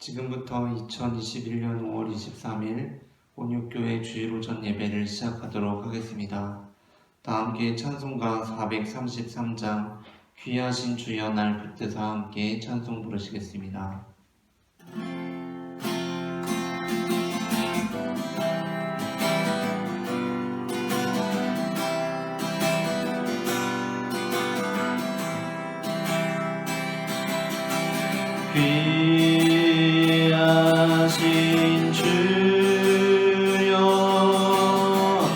지금부터 2021년 5월 23일 온육교회 주일 오전 예배를 시작하도록 하겠습니다. 다 함께 찬송가 433장 귀하신 주여 날 붙드사 함께 찬송 부르시겠습니다. 귀하신 주여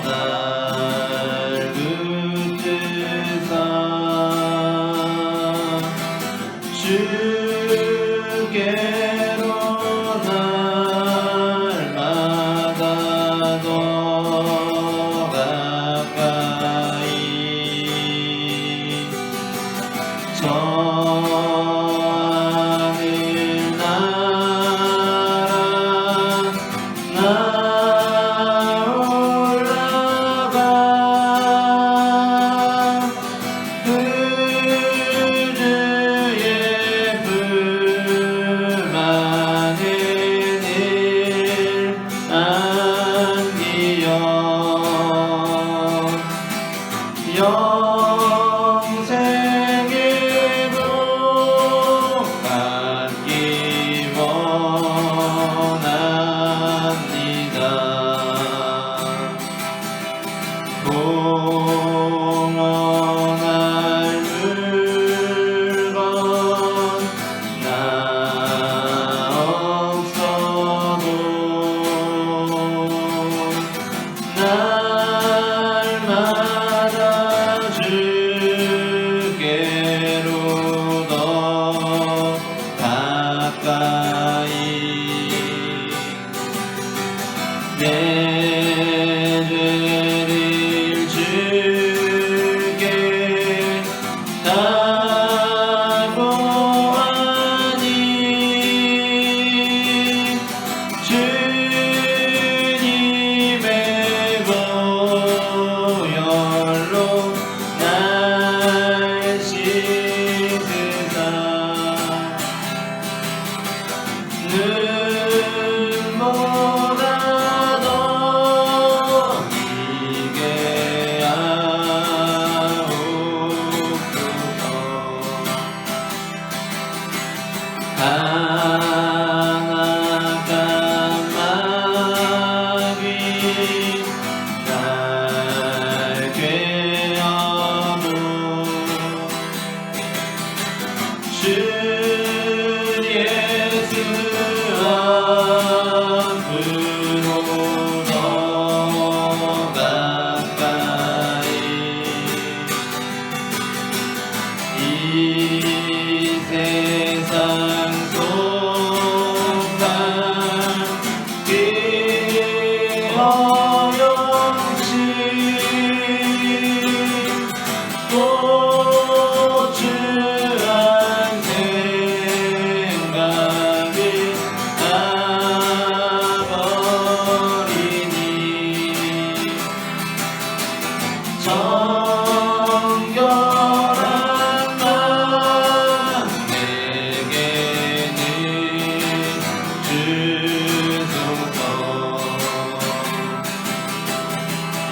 날 붙드사 주께로 날마다 더 가까이 영생의 복 받기 원합니다. 공헌할 물건 나 없어도 날마다 주께로 더 가까이 내 죄를 주께 다 보아니 주님의 보혈로 날 씻으사 눈보다 더 이게 하옵소서. 하나간 마귀 날 괴하무 주 예수 앞으로 더 가까이 이 세상 속한 그 허영심 고추한 생각을 놔버리니 정결한 맘 내게는 주소서.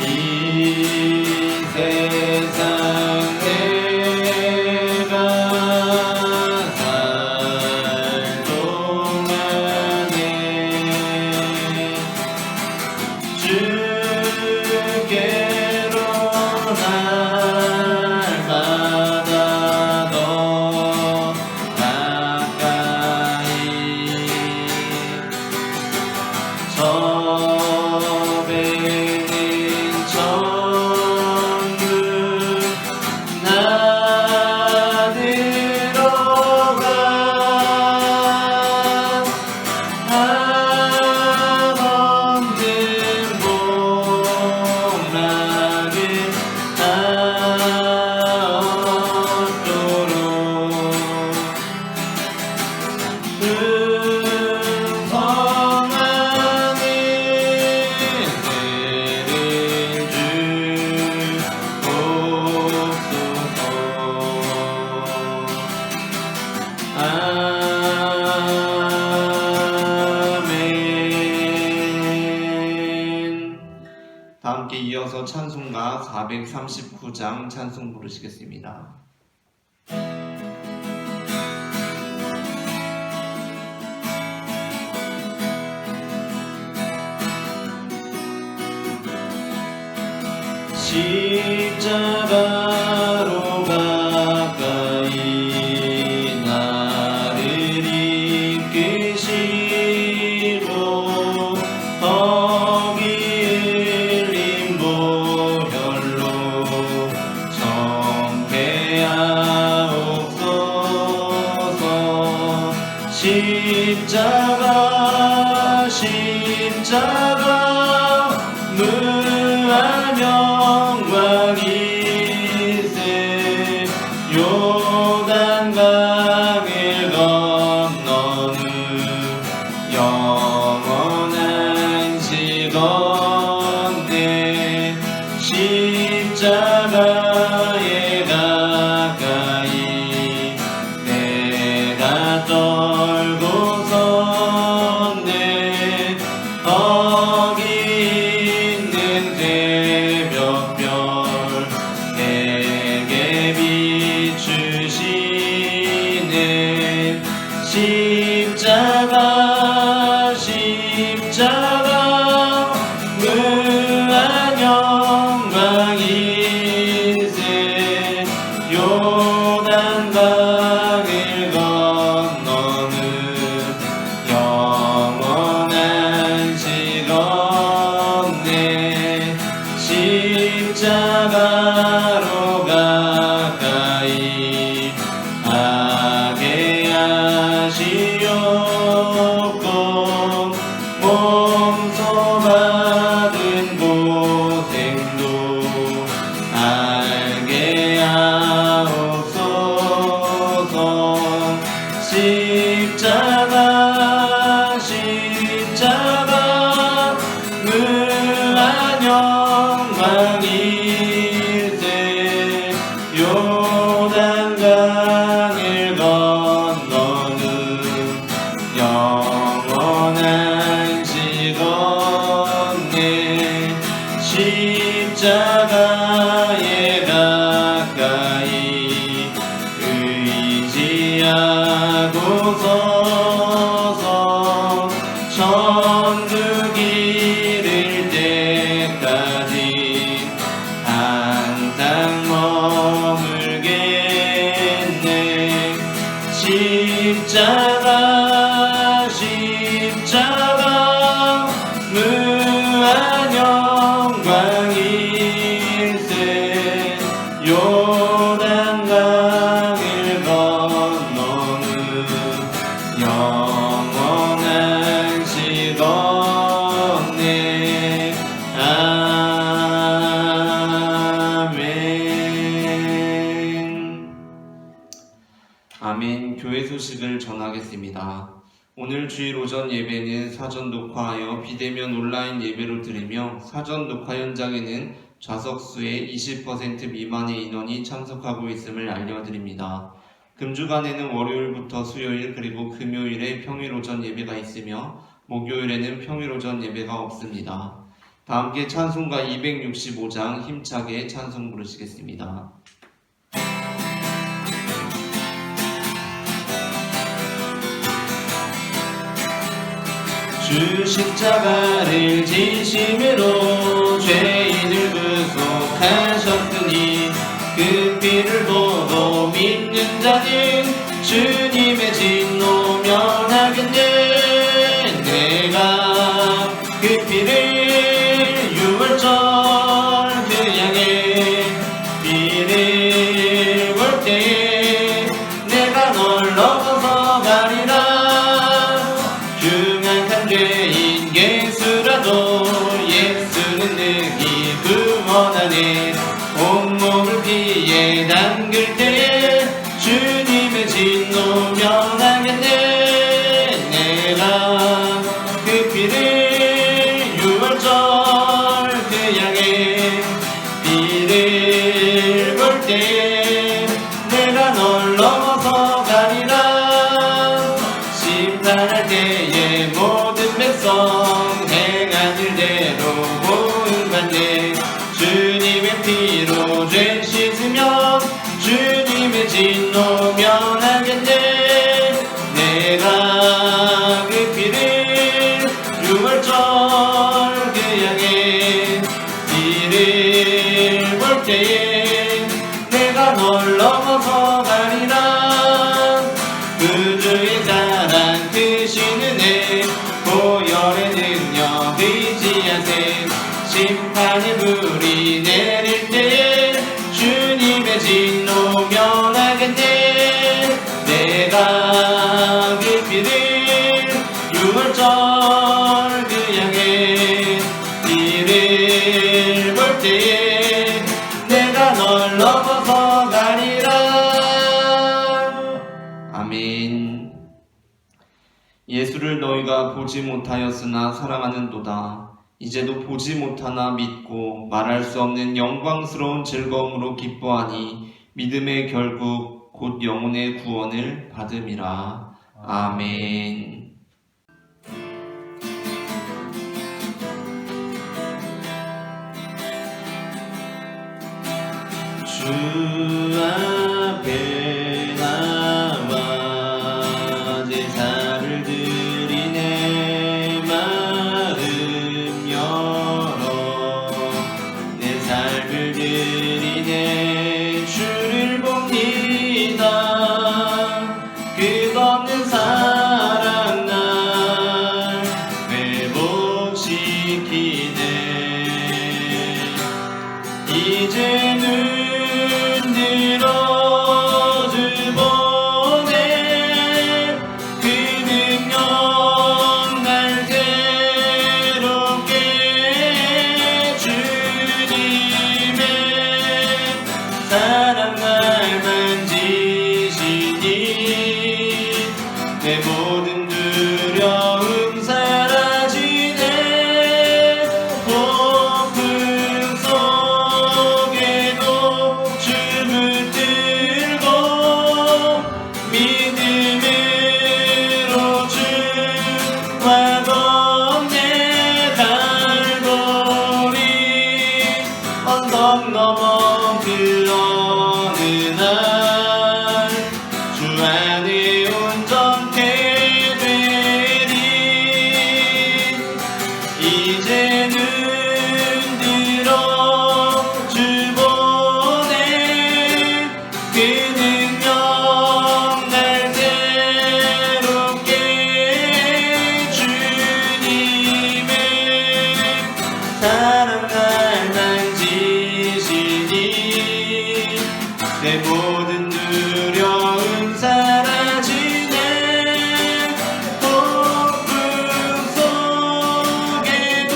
이 세상 내가 살 동안에 주께로 날마다 더 가까이 함께 이어서 찬송가 439장 찬송 부르시겠습니다. 십자가로 가까이 나를 이끄시고 거기 흘린 보혈로 정죄하옵소서. 십자가 무한 영광이세. 요단강을 건너는 영원한 시건대 십자가에 가까이 내가 떨고 섰네. 거기 있는 새벽별 내게 비추시네. 십자가 무한 영광이세. 요단강을 건너는 영원한 시건대 십자가로 가까이 하게 하시옵고 몸소 받은 고생도 알게 하옵소서. 십자가 무한 영광이세. 요단강을 건너는 영원한 시건대 십자가에 가까이 의지하고 서서 천국 이를 때까지 항상 머물겠네. 십자가 무한 영광이세. 요단강을 건너는 영원한 시건대 아멘. 아멘. 교회 소식을 전하겠습니다. 오늘 주일 오전 예배는 사전 녹화하여 비대면 온라인 예배로 드리며 사전 녹화 현장에는 좌석수의 20% 미만의 인원이 참석하고 있음을 알려드립니다. 금주간에는 월요일부터 수요일 그리고 금요일에 평일 오전 예배가 있으며 목요일에는 평일 오전 예배가 없습니다. 다 함께 찬송가 265장 힘차게 찬송 부르시겠습니다. 주 십자가를 지심으로 죄인을 구속하셨으니 그 피를 보고 믿는 자는 주님의 진노 면하겠네. 내가 그 피를 유월절 그 양의 피를 볼 때에 내가 널 넘어서 가리라. 흉악한 죄인 예수라도 예수는 능히 구원하네. 온몸을 피에 담글 때에 주님의 진노 면하겠네. 내가 그 피를 유월절 그 양의 피를 볼 때에 내가 널 넘어서 가리라. 심판할 때에 유월절 그 양의 이를 볼 때에 내가 널 넘어서 가리라. 아멘. 예수를 너희가 보지 못하였으나 사랑하는도다. 이제도 보지 못하나 믿고 말할 수 없는 영광스러운 즐거움으로 기뻐하니 믿음의 결국 곧 영혼의 구원을 받음이라. 아멘. 주 앞에 나와 제사를 드리네. 마음 열어 내 삶을 드리네. 주를 봅니다. 끝없는 사랑 날 회복시키네. 이제는 사랑 날 만지시니 내 모든 두려움 사라지네. 폭풍 속에도 춤을 들고 믿음으로 주와 걷네. 갈보리 언덕 넘어 그 어느 날 주 안에 온전케 되리. 이제는 들어 주 보내. 그 능력 날 새롭게 주님의 사랑 날 만지시니 내 모든 두려움 사라지네. 폭풍 속에도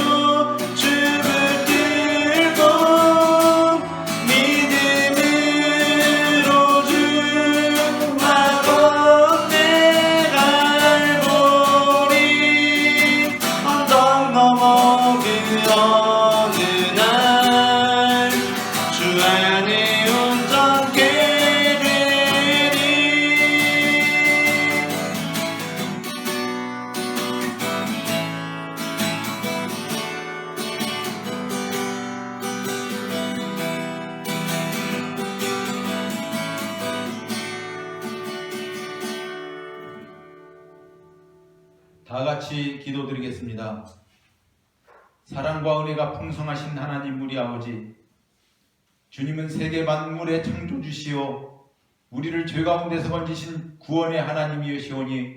춤을 들고 믿음으로 주와 걷네. 갈보리 언덕 넘어 그 어느 날 주 안에 온전케 되리. 다 같이 기도드리겠습니다. 사랑과 은혜가 풍성하신 하나님 우리 아버지, 주님은 세계 만물의 창조주시오 우리를 죄 가운데서 건지신 구원의 하나님이시오니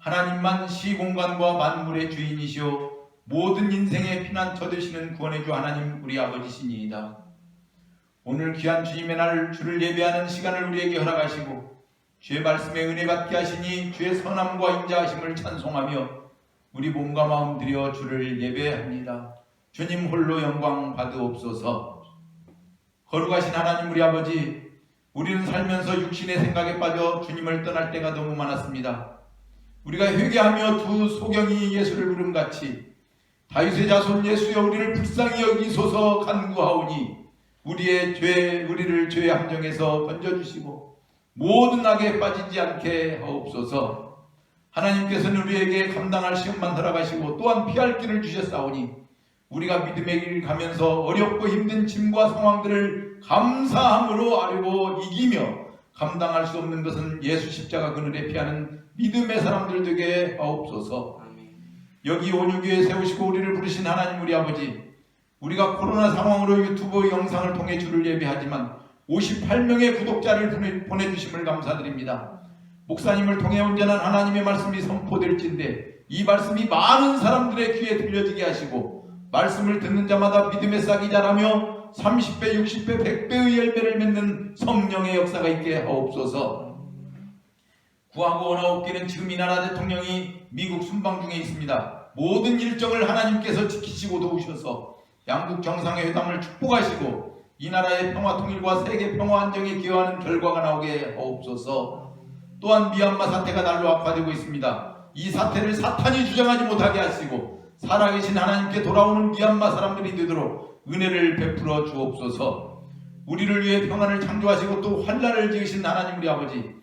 하나님만 시공간과 만물의 주인이시오 모든 인생의 피난처 되시는 구원의 주 하나님 우리 아버지시니이다. 오늘 귀한 주님의 날 주를 예배하는 시간을 우리에게 허락하시고 주의 말씀에 은혜 받게 하시니 주의 선함과 인자하심을 찬송하며 우리 몸과 마음 들여 주를 예배합니다. 주님 홀로 영광 받으옵소서. 거룩하신 하나님 우리 아버지, 우리는 살면서 육신의 생각에 빠져 주님을 떠날 때가 너무 많았습니다. 우리가 회개하며 두 소경이 예수를 부름같이 다윗의 자손 예수여 우리를 불쌍히 여기소서 간구하오니 우리를 죄의 함정에서 건져주시고 모든 악에 빠지지 않게 하옵소서. 하나님께서는 우리에게 감당할 시험만 허락하시고 또한 피할 길을 주셨사오니 우리가 믿음의 길을 가면서 어렵고 힘든 짐과 상황들을 감사함으로 아뢰고 이기며 감당할 수 없는 것은 예수 십자가 그늘에 피하는 믿음의 사람들 되게 하옵소서. 여기 온유교회 세우시고 우리를 부르신 하나님 우리 아버지, 우리가 코로나 상황으로 유튜브 영상을 통해 주를 예배하지만 58명의 구독자를 보내주심을 감사드립니다. 목사님을 통해 온전한 하나님의 말씀이 선포될진데 이 말씀이 많은 사람들의 귀에 들려지게 하시고 말씀을 듣는 자마다 믿음의 싹이 자라며 30배, 60배, 100배의 열매를 맺는 성령의 역사가 있게 하옵소서. 구하고 원하옵기는 지금 이 나라 대통령이 미국 순방 중에 있습니다. 모든 일정을 하나님께서 지키시고 도우셔서 양국 정상회담을 축복하시고 이 나라의 평화 통일과 세계 평화 안정에 기여하는 결과가 나오게 하옵소서. 또한 미얀마 사태가 날로 악화되고 있습니다. 이 사태를 사탄이 주장하지 못하게 하시고 살아계신 하나님께 돌아오는 미얀마 사람들이 되도록 은혜를 베풀어 주옵소서. 우리를 위해 평안을 창조하시고 또 환난을 지으신 하나님 우리 아버지,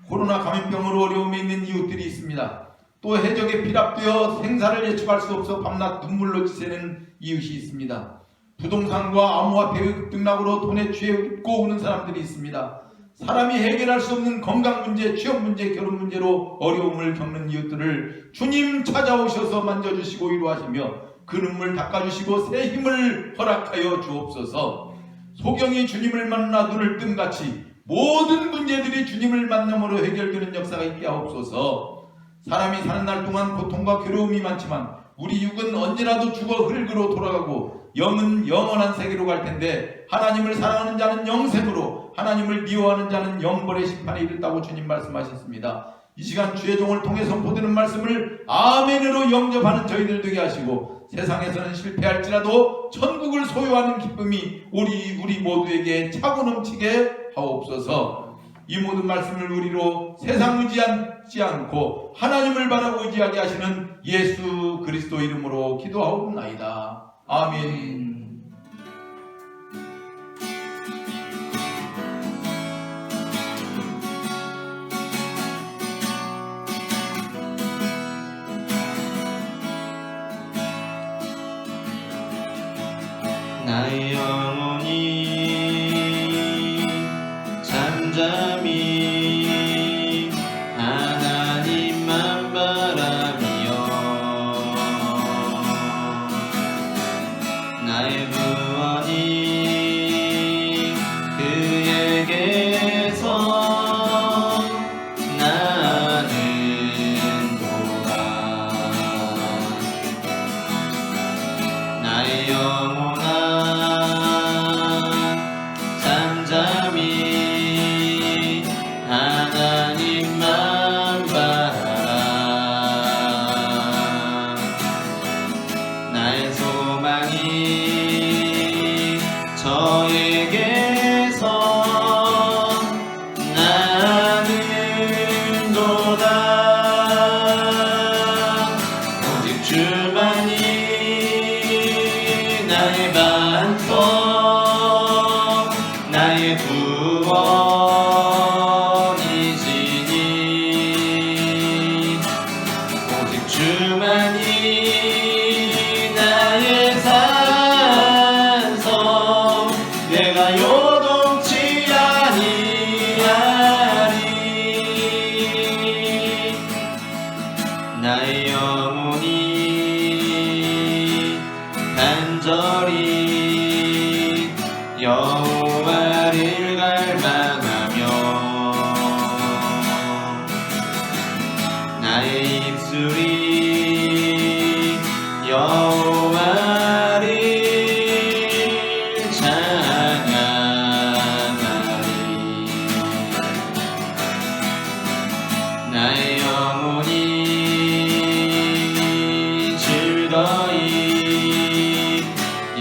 코로나 감염병으로 어려움에 있는 이웃들이 있습니다. 또 해적에 피랍되어 생사를 예측할 수 없어 밤낮 눈물로 지새는 이웃이 있습니다. 부동산과 암호화폐의 급등락으로 돈에 취해 웃고 우는 사람들이 있습니다. 사람이 해결할 수 없는 건강 문제, 취업 문제, 결혼 문제로 어려움을 겪는 이웃들을 주님 찾아오셔서 만져주시고 위로하시며 그 눈물 닦아주시고 새 힘을 허락하여 주옵소서. 소경이 주님을 만나 눈을 뜸같이 모든 문제들이 주님을 만남으로 해결되는 역사가 있게 하옵소서. 사람이 사는 날 동안 고통과 괴로움이 많지만 우리 육은 언제라도 죽어 흙으로 돌아가고 영은 영원한 세계로 갈 텐데 하나님을 사랑하는 자는 영생으로, 하나님을 미워하는 자는 영벌의 심판에 이른다고 주님 말씀하셨습니다. 이 시간 주의 종을 통해 선포되는 말씀을 아멘으로 영접하는 저희들 되게 하시고 세상에서는 실패할지라도 천국을 소유하는 기쁨이 우리 모두에게 차고 넘치게 하옵소서. 이 모든 말씀을 우리로 세상 의지하지 않고 하나님을 바라고 의지하게 하시는 예수 그리스도 이름으로 기도하옵나이다. 아멘. 나의 영혼이 잠잠히 하나님만 바라며 나의 구원이 그에게서 나는도다. 나의 영혼아 잠잠히 하나님만 바라라. 나의 소망이 저에게서 나는도다. 오직 주만이 나의 반석, 나의 구원이시니 오직 주만이 나의 산성, 내가 요동치 아니하리. 나의 영혼이 간절히 여호와를 갈망하며 나의 입술이 여호와를 찬양하리. 나의 영혼이 즐거이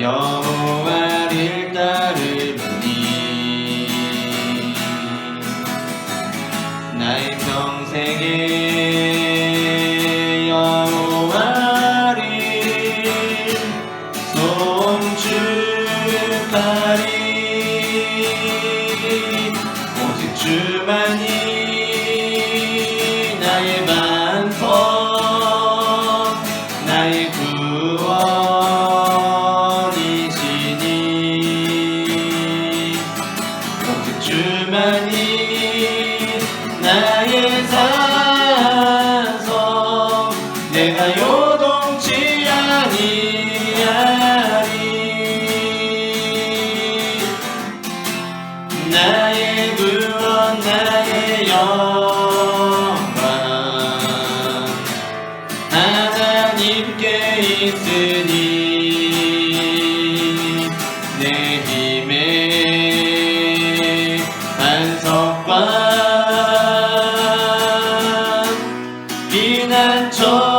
여호와를 따르니 나의 평생에 여호와를 송축하리. 오직 주만이 나의 반석, 나의 구원이시니 오직 주만이 나의 산성, 내가 요동치 아니하리. 나의 구원 나의 영광 하나님께 있으니 내 힘의 반석과 피난처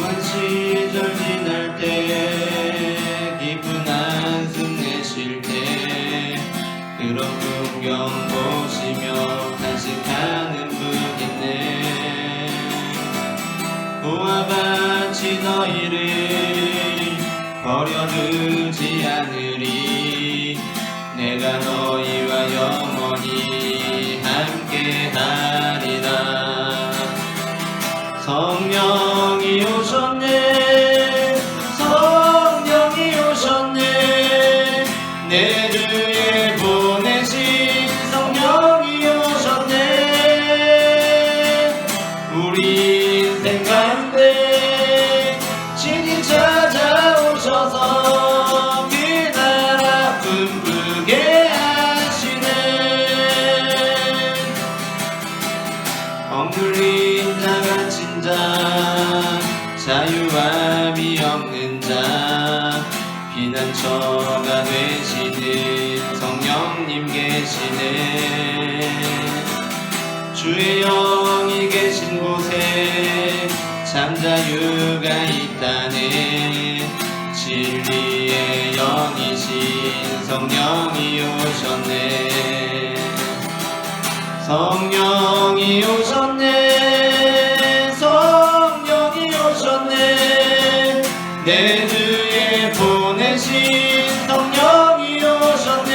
어려운 시절 지날 때 깊은 한숨 내쉴 때 그런 풍경 보시며 간식하는 분 있네. 그와 같이 너희를 버려두지 않으리. 내가 너희와 영원히 함께하리라. 성령이 오셨네. 성령이 오셨네. 내 주에 보내신 성령이 오셨네. 우리 인생 가운데 친히 찾아오셔서 그 나라 꿈꾸게 하시네. 억눌린 자 갇힌 자 자유함이 없는 자 피난처가 되시는 성령님 계시네. 주의 영이 계신 곳에 참 자유가 있다네. 진리의 영이신 성령이 오셨네. 성령이 오셨네. 성령이 오셨네. 내 주에 보내신 성령이 오셨네.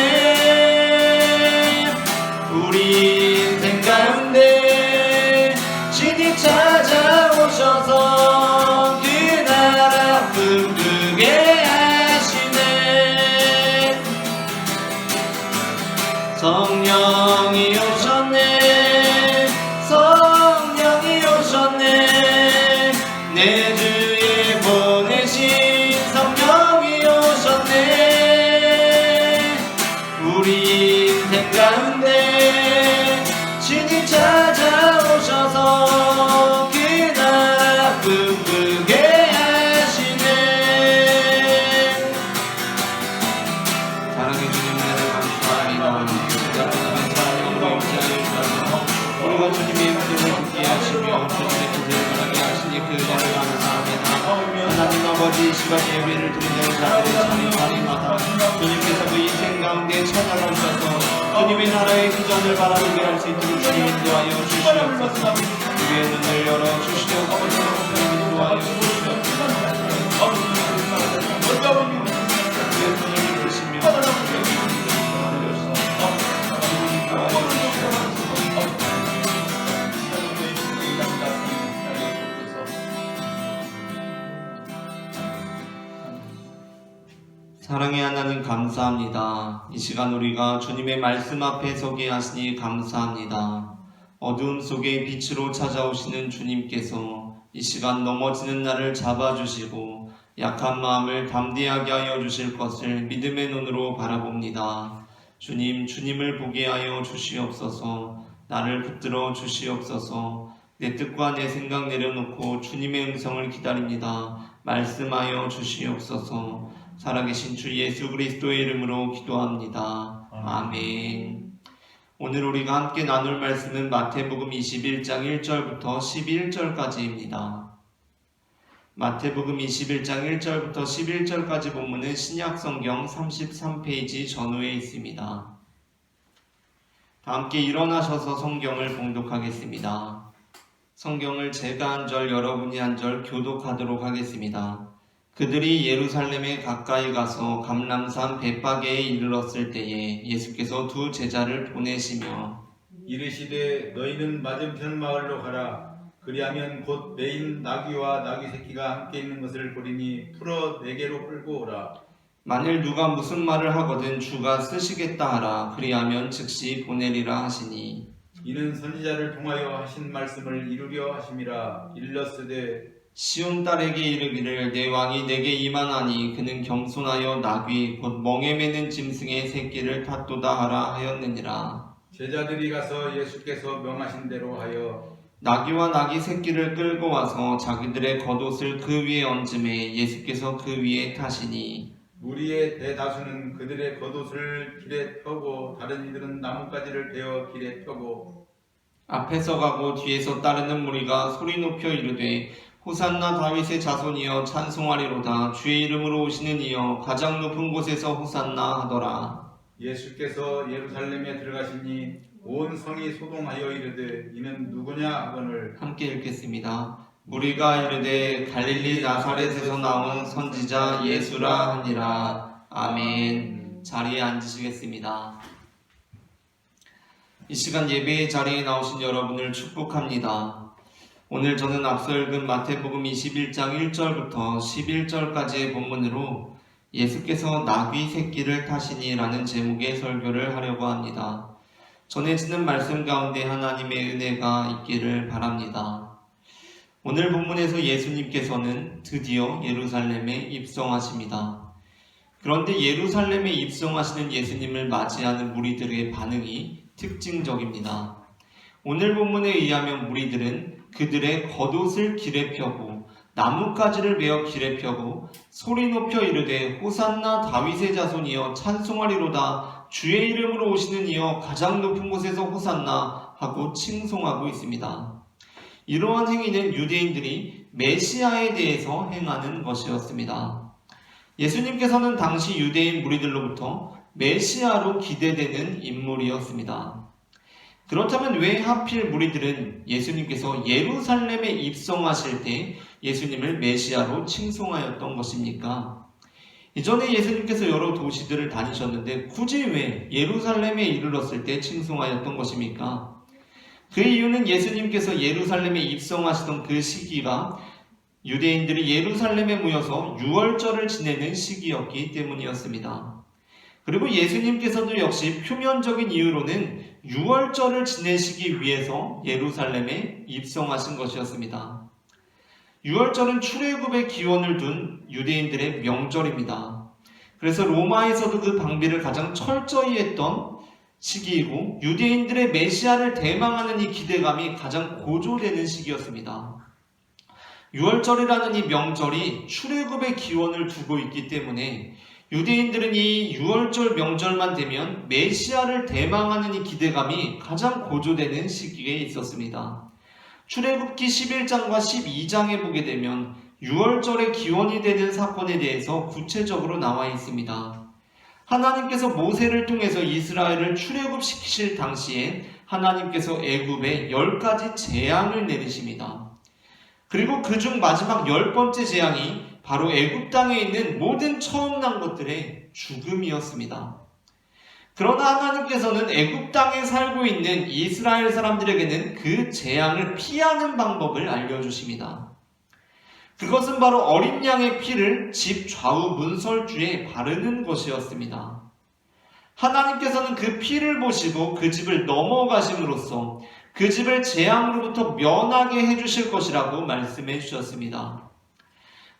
우리 인생 가운데 친히 찾아오셔서 그 나라 꿈꾸게 하시네. 성령이 오셨네. 성령이 오셨네. 내 주에 보내신 성령이 오셨네. 우리 인생 가운데 친히 찾아오셔서 그 나라 꿈꾸게 하시네. 사랑해 주님 은혜를 감사합니다. 우리가 주님의 말씀을 듣게 하시며 주님의 뜻을 변하게 하시니 그 은혜를 감사합니다. 하나님 아버지 이 시간 예배를 드리는 자들의 자리마다 주님께서 그 인생 가운데 찾아오셔서 주님의 나라의 비전을 바라보게 할 수 있도록 주님 인도하여 주시옵소서. 우리의 눈을 열어 주시옵소서. 인도하여 주시옵소서. 우리의 손을 드시며 사랑의 하나님 감사합니다. 이 시간 우리가 주님의 말씀 앞에 서게 하시니 감사합니다. 어두움 속에 빛으로 찾아오시는 주님께서 이 시간 넘어지는 나를 잡아주시고 약한 마음을 담대하게 하여 주실 것을 믿음의 눈으로 바라봅니다. 주님, 주님을 보게 하여 주시옵소서. 나를 붙들어 주시옵소서. 내 뜻과 내 생각 내려놓고 주님의 음성을 기다립니다. 말씀하여 주시옵소서. 살아계신 주 예수 그리스도의 이름으로 기도합니다. 아멘. 오늘 우리가 함께 나눌 말씀은 마태복음 21장 1절부터 11절까지입니다. 마태복음 21장 1절부터 11절까지 본문은 신약성경 33페이지 전후에 있습니다. 다 함께 일어나셔서 성경을 봉독하겠습니다. 성경을 제가 한 절, 여러분이 한 절 교독하도록 하겠습니다. 그들이 예루살렘에 가까이 가서 감람산 벳바게에 이르렀을 때에 예수께서 두 제자를 보내시며 이르시되 너희는 맞은편 마을로 가라. 그리하면 곧 매인 나귀와 나귀 새끼가 함께 있는 것을 보리니 풀어 내게로 끌고 오라. 만일 누가 무슨 말을 하거든 주가 쓰시겠다 하라. 그리하면 즉시 보내리라 하시니 이는 선지자를 통하여 하신 말씀을 이루려 하심이라. 일렀으되 시온 딸에게 이르기를 내 왕이 내게 임하나니 그는 겸손하여 나귀 곧 멍에 매는 짐승의 새끼를 탔도다 하라 하였느니라. 제자들이 가서 예수께서 명하신 대로 하여 나귀와 나귀 새끼를 끌고 와서 자기들의 겉옷을 그 위에 얹음에 예수께서 그 위에 타시니 무리의 대다수는 그들의 겉옷을 길에 펴고 다른 이들은 나뭇가지를 베어 길에 펴고 앞에서 가고 뒤에서 따르는 무리가 소리 높여 이르되 호산나 다윗의 자손이여 찬송하리로다. 주의 이름으로 오시는 이여 가장 높은 곳에서 호산나 하더라. 예수께서 예루살렘에 들어가시니 온 성이 소동하여 이르되 이는 누구냐 하거늘. 함께 읽겠습니다. 우리가 이르되 갈릴리 나사렛에서 나온 선지자 예수라 하니라. 아멘. 자리에 앉으시겠습니다. 이 시간 예배의 자리에 나오신 여러분을 축복합니다. 오늘 저는 앞서 읽은 마태복음 21장 1절부터 11절까지의 본문으로 예수께서 나귀 새끼를 타시니라는 제목의 설교를 하려고 합니다. 전해지는 말씀 가운데 하나님의 은혜가 있기를 바랍니다. 오늘 본문에서 예수님께서는 드디어 예루살렘에 입성하십니다. 그런데 예루살렘에 입성하시는 예수님을 맞이하는 무리들의 반응이 특징적입니다. 오늘 본문에 의하면 무리들은 그들의 겉옷을 길에 펴고 나뭇가지를 베어 길에 펴고 소리 높여 이르되 호산나 다윗의 자손이여 찬송하리로다. 주의 이름으로 오시는 이여 가장 높은 곳에서 호산나 하고 칭송하고 있습니다. 이러한 행위는 유대인들이 메시아에 대해서 행하는 것이었습니다. 예수님께서는 당시 유대인 무리들로부터 메시아로 기대되는 인물이었습니다. 그렇다면 왜 하필 무리들은 예수님께서 예루살렘에 입성하실 때 예수님을 메시아로 칭송하였던 것입니까? 이전에 예수님께서 여러 도시들을 다니셨는데 굳이 왜 예루살렘에 이르렀을 때 칭송하였던 것입니까? 그 이유는 예수님께서 예루살렘에 입성하시던 그 시기가 유대인들이 예루살렘에 모여서 유월절을 지내는 시기였기 때문이었습니다. 그리고 예수님께서도 역시 표면적인 이유로는 유월절을 지내시기 위해서 예루살렘에 입성하신 것이었습니다. 유월절은 출애굽의 기원을 둔 유대인들의 명절입니다. 그래서 로마에서도 그 방비를 가장 철저히 했던 시기이고 유대인들의 메시아를 대망하는 이 기대감이 가장 고조되는 시기였습니다. 유월절이라는 이 명절이 출애굽의 기원을 두고 있기 때문에 유대인들은 이 유월절 명절만 되면 메시아를 대망하는 이 기대감이 가장 고조되는 시기에 있었습니다. 출애굽기 11장과 12장에 보게 되면 유월절의 기원이 되는 사건에 대해서 구체적으로 나와 있습니다. 하나님께서 모세를 통해서 이스라엘을 출애굽시키실 당시에 하나님께서 애굽에 10가지 재앙을 내리십니다. 그리고 그중 마지막 10번째 재앙이 바로 애굽 땅에 있는 모든 처음 난 것들의 죽음이었습니다. 그러나 하나님께서는 애굽 땅에 살고 있는 이스라엘 사람들에게는 그 재앙을 피하는 방법을 알려주십니다. 그것은 바로 어린 양의 피를 집 좌우 문설주에 바르는 것이었습니다. 하나님께서는 그 피를 보시고 그 집을 넘어가심으로써 그 집을 재앙으로부터 면하게 해주실 것이라고 말씀해 주셨습니다.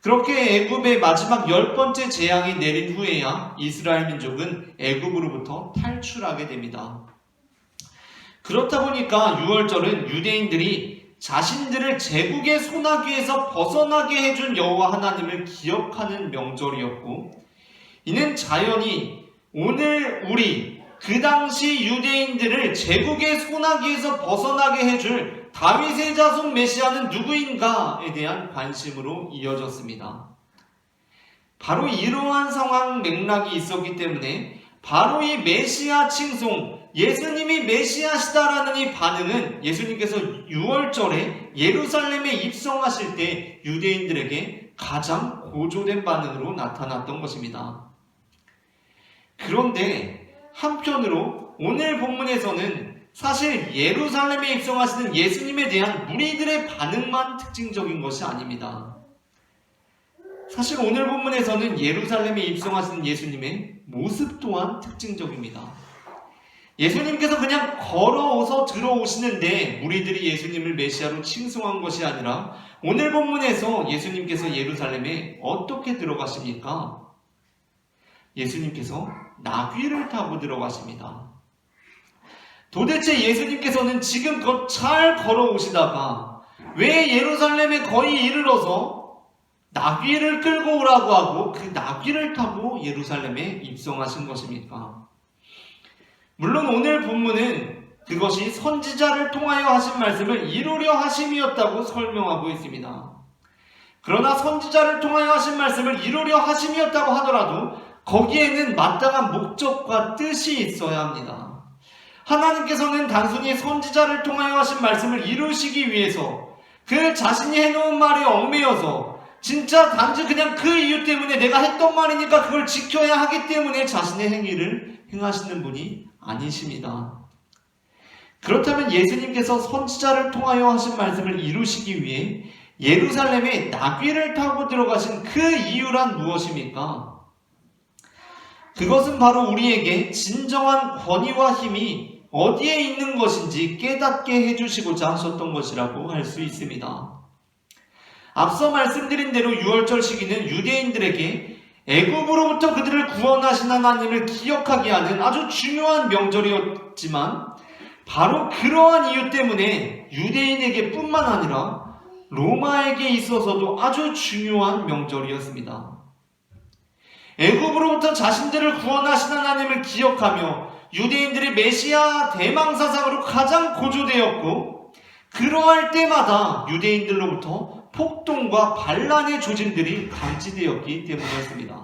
그렇게 애굽의 마지막 10번째 재앙이 내린 후에야 이스라엘 민족은 애굽으로부터 탈출하게 됩니다. 그렇다 보니까 유월절은 유대인들이 자신들을 제국의 소나기에서 벗어나게 해준 여호와 하나님을 기억하는 명절이었고, 이는 자연히 오늘 우리 그 당시 유대인들을 제국의 소나기에서 벗어나게 해줄 다윗의 자손 메시아는 누구인가에 대한 관심으로 이어졌습니다. 바로 이러한 상황 맥락이 있었기 때문에 바로 이 메시아 칭송, 예수님이 메시아시다라는 이 반응은 예수님께서 유월절에 예루살렘에 입성하실 때 유대인들에게 가장 고조된 반응으로 나타났던 것입니다. 그런데 한편으로 오늘 본문에서는 사실 예루살렘에 입성하시는 예수님에 대한 무리들의 반응만 특징적인 것이 아닙니다. 사실 오늘 본문에서는 예루살렘에 입성하시는 예수님의 모습 또한 특징적입니다. 예수님께서 그냥 걸어서 들어오시는데 무리들이 예수님을 메시아로 칭송한 것이 아니라 오늘 본문에서 예수님께서 예루살렘에 어떻게 들어가십니까? 예수님께서 나귀를 타고 들어가십니다. 도대체 예수님께서는 지금껏 잘 걸어오시다가 왜 예루살렘에 거의 이르러서 나귀를 끌고 오라고 하고 그 나귀를 타고 예루살렘에 입성하신 것입니까? 물론 오늘 본문은 그것이 선지자를 통하여 하신 말씀을 이루려 하심이었다고 설명하고 있습니다. 그러나 선지자를 통하여 하신 말씀을 이루려 하심이었다고 하더라도 거기에는 마땅한 목적과 뜻이 있어야 합니다. 하나님께서는 단순히 선지자를 통하여 하신 말씀을 이루시기 위해서 그 자신이 해놓은 말에 얽매여서 진짜 단지 그냥 그 이유 때문에 내가 했던 말이니까 그걸 지켜야 하기 때문에 자신의 행위를 행하시는 분이 아니십니다. 그렇다면 예수님께서 선지자를 통하여 하신 말씀을 이루시기 위해 예루살렘에 나귀를 타고 들어가신 그 이유란 무엇입니까? 그것은 바로 우리에게 진정한 권위와 힘이 어디에 있는 것인지 깨닫게 해주시고자 하셨던 것이라고 할 수 있습니다. 앞서 말씀드린 대로 유월절 시기는 유대인들에게 애굽으로부터 그들을 구원하신 하나님을 기억하게 하는 아주 중요한 명절이었지만 바로 그러한 이유 때문에 유대인에게 뿐만 아니라 로마에게 있어서도 아주 중요한 명절이었습니다. 애굽으로부터 자신들을 구원하신 하나님을 기억하며 유대인들의 메시아 대망사상으로 가장 고조되었고 그러할 때마다 유대인들로부터 폭동과 반란의 조짐들이 감지되었기 때문이었습니다.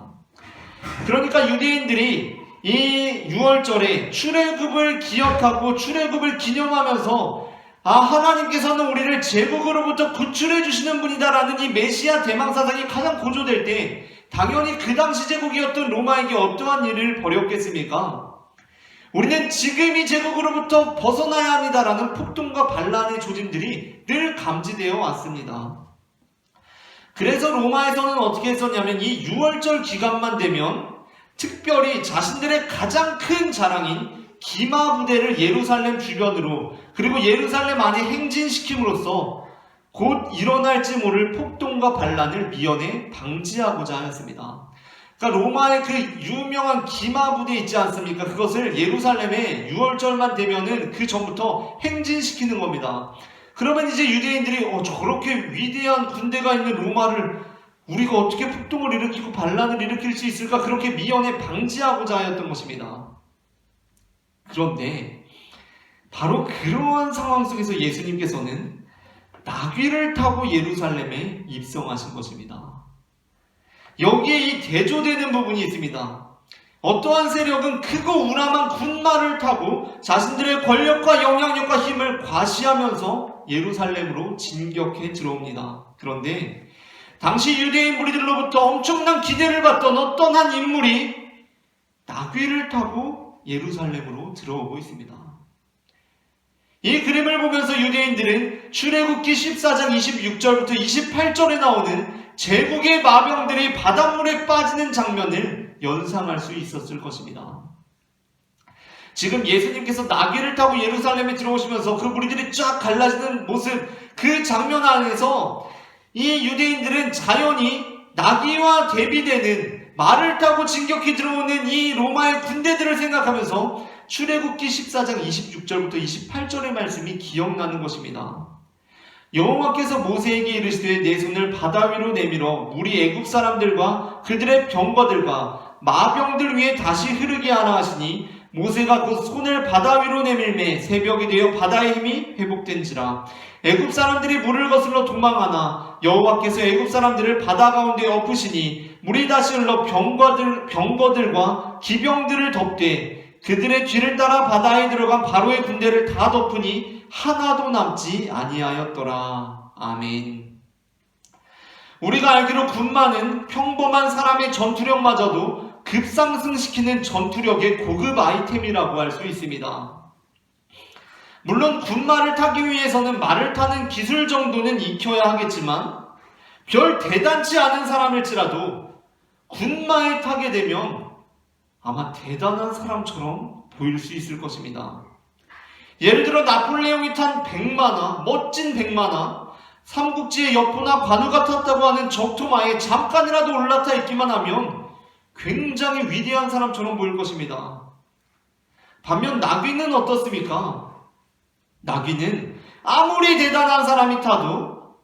그러니까 유대인들이 이 6월절에 출애굽을 기억하고 출애굽을 기념하면서 하나님께서는 우리를 제국으로부터 구출해 주시는 분이다라는 이 메시아 대망사상이 가장 고조될 때 당연히 그 당시 제국이었던 로마에게 어떠한 일을 벌였겠습니까? 우리는 지금 이 제국으로부터 벗어나야 합니다라는 폭동과 반란의 조짐들이 늘 감지되어 왔습니다. 그래서 로마에서는 어떻게 했었냐면 이 6월절 기간만 되면 특별히 자신들의 가장 큰 자랑인 기마 부대를 예루살렘 주변으로 그리고 예루살렘 안에 행진시킴으로써 곧 일어날지 모를 폭동과 반란을 미연에 방지하고자 하였습니다. 그러니까 로마의 그 유명한 기마 부대 있지 않습니까? 그것을 예루살렘에 6월절만 되면은 그 전부터 행진시키는 겁니다. 그러면 이제 유대인들이 저렇게 위대한 군대가 있는 로마를 우리가 어떻게 폭동을 일으키고 반란을 일으킬 수 있을까? 그렇게 미연에 방지하고자 하였던 것입니다. 그런데 바로 그러한 상황 속에서 예수님께서는 나귀를 타고 예루살렘에 입성하신 것입니다. 여기에 이 대조되는 부분이 있습니다. 어떠한 세력은 크고 우람한 군마를 타고 자신들의 권력과 영향력과 힘을 과시하면서 예루살렘으로 진격해 들어옵니다. 그런데 당시 유대인 무리들로부터 엄청난 기대를 받던 어떤 한 인물이 나귀를 타고 예루살렘으로 들어오고 있습니다. 이 그림을 보면서 유대인들은 출애굽기 14장 26절부터 28절에 나오는 제국의 마병들이 바닷물에 빠지는 장면을 연상할 수 있었을 것입니다. 지금 예수님께서 나귀를 타고 예루살렘에 들어오시면서 그 무리들이 쫙 갈라지는 모습, 그 장면 안에서 이 유대인들은 자연히 나귀와 대비되는 말을 타고 진격해 들어오는 이 로마의 군대들을 생각하면서 출애굽기 14장 26절부터 28절의 말씀이 기억나는 것입니다. 여호와께서 모세에게 이르시되 내 손을 바다 위로 내밀어 물이 애굽 사람들과 그들의 병거들과 마병들 위에 다시 흐르게 하라 하시니 모세가 곧 손을 바다 위로 내밀매 새벽이 되어 바다의 힘이 회복된지라. 애굽 사람들이 물을 거슬러 도망하나 여호와께서 애굽 사람들을 바다 가운데 엎으시니 물이 다시 흘러 병거들과 기병들을 덮되 그들의 뒤를 따라 바다에 들어간 바로의 군대를 다 덮으니 하나도 남지 아니하였더라. 아멘. 우리가 알기로 군마는 평범한 사람의 전투력마저도 급상승시키는 전투력의 고급 아이템이라고 할 수 있습니다. 물론 군마를 타기 위해서는 말을 타는 기술 정도는 익혀야 하겠지만 별 대단치 않은 사람일지라도 군마에 타게 되면 아마 대단한 사람처럼 보일 수 있을 것입니다. 예를 들어 나폴레옹이 탄 백마나 멋진 백마나 삼국지의 여포나 관우가 탔다고 하는 적토마에 잠깐이라도 올라타 있기만 하면 굉장히 위대한 사람처럼 보일 것입니다. 반면 나귀는 어떻습니까? 나귀는 아무리 대단한 사람이 타도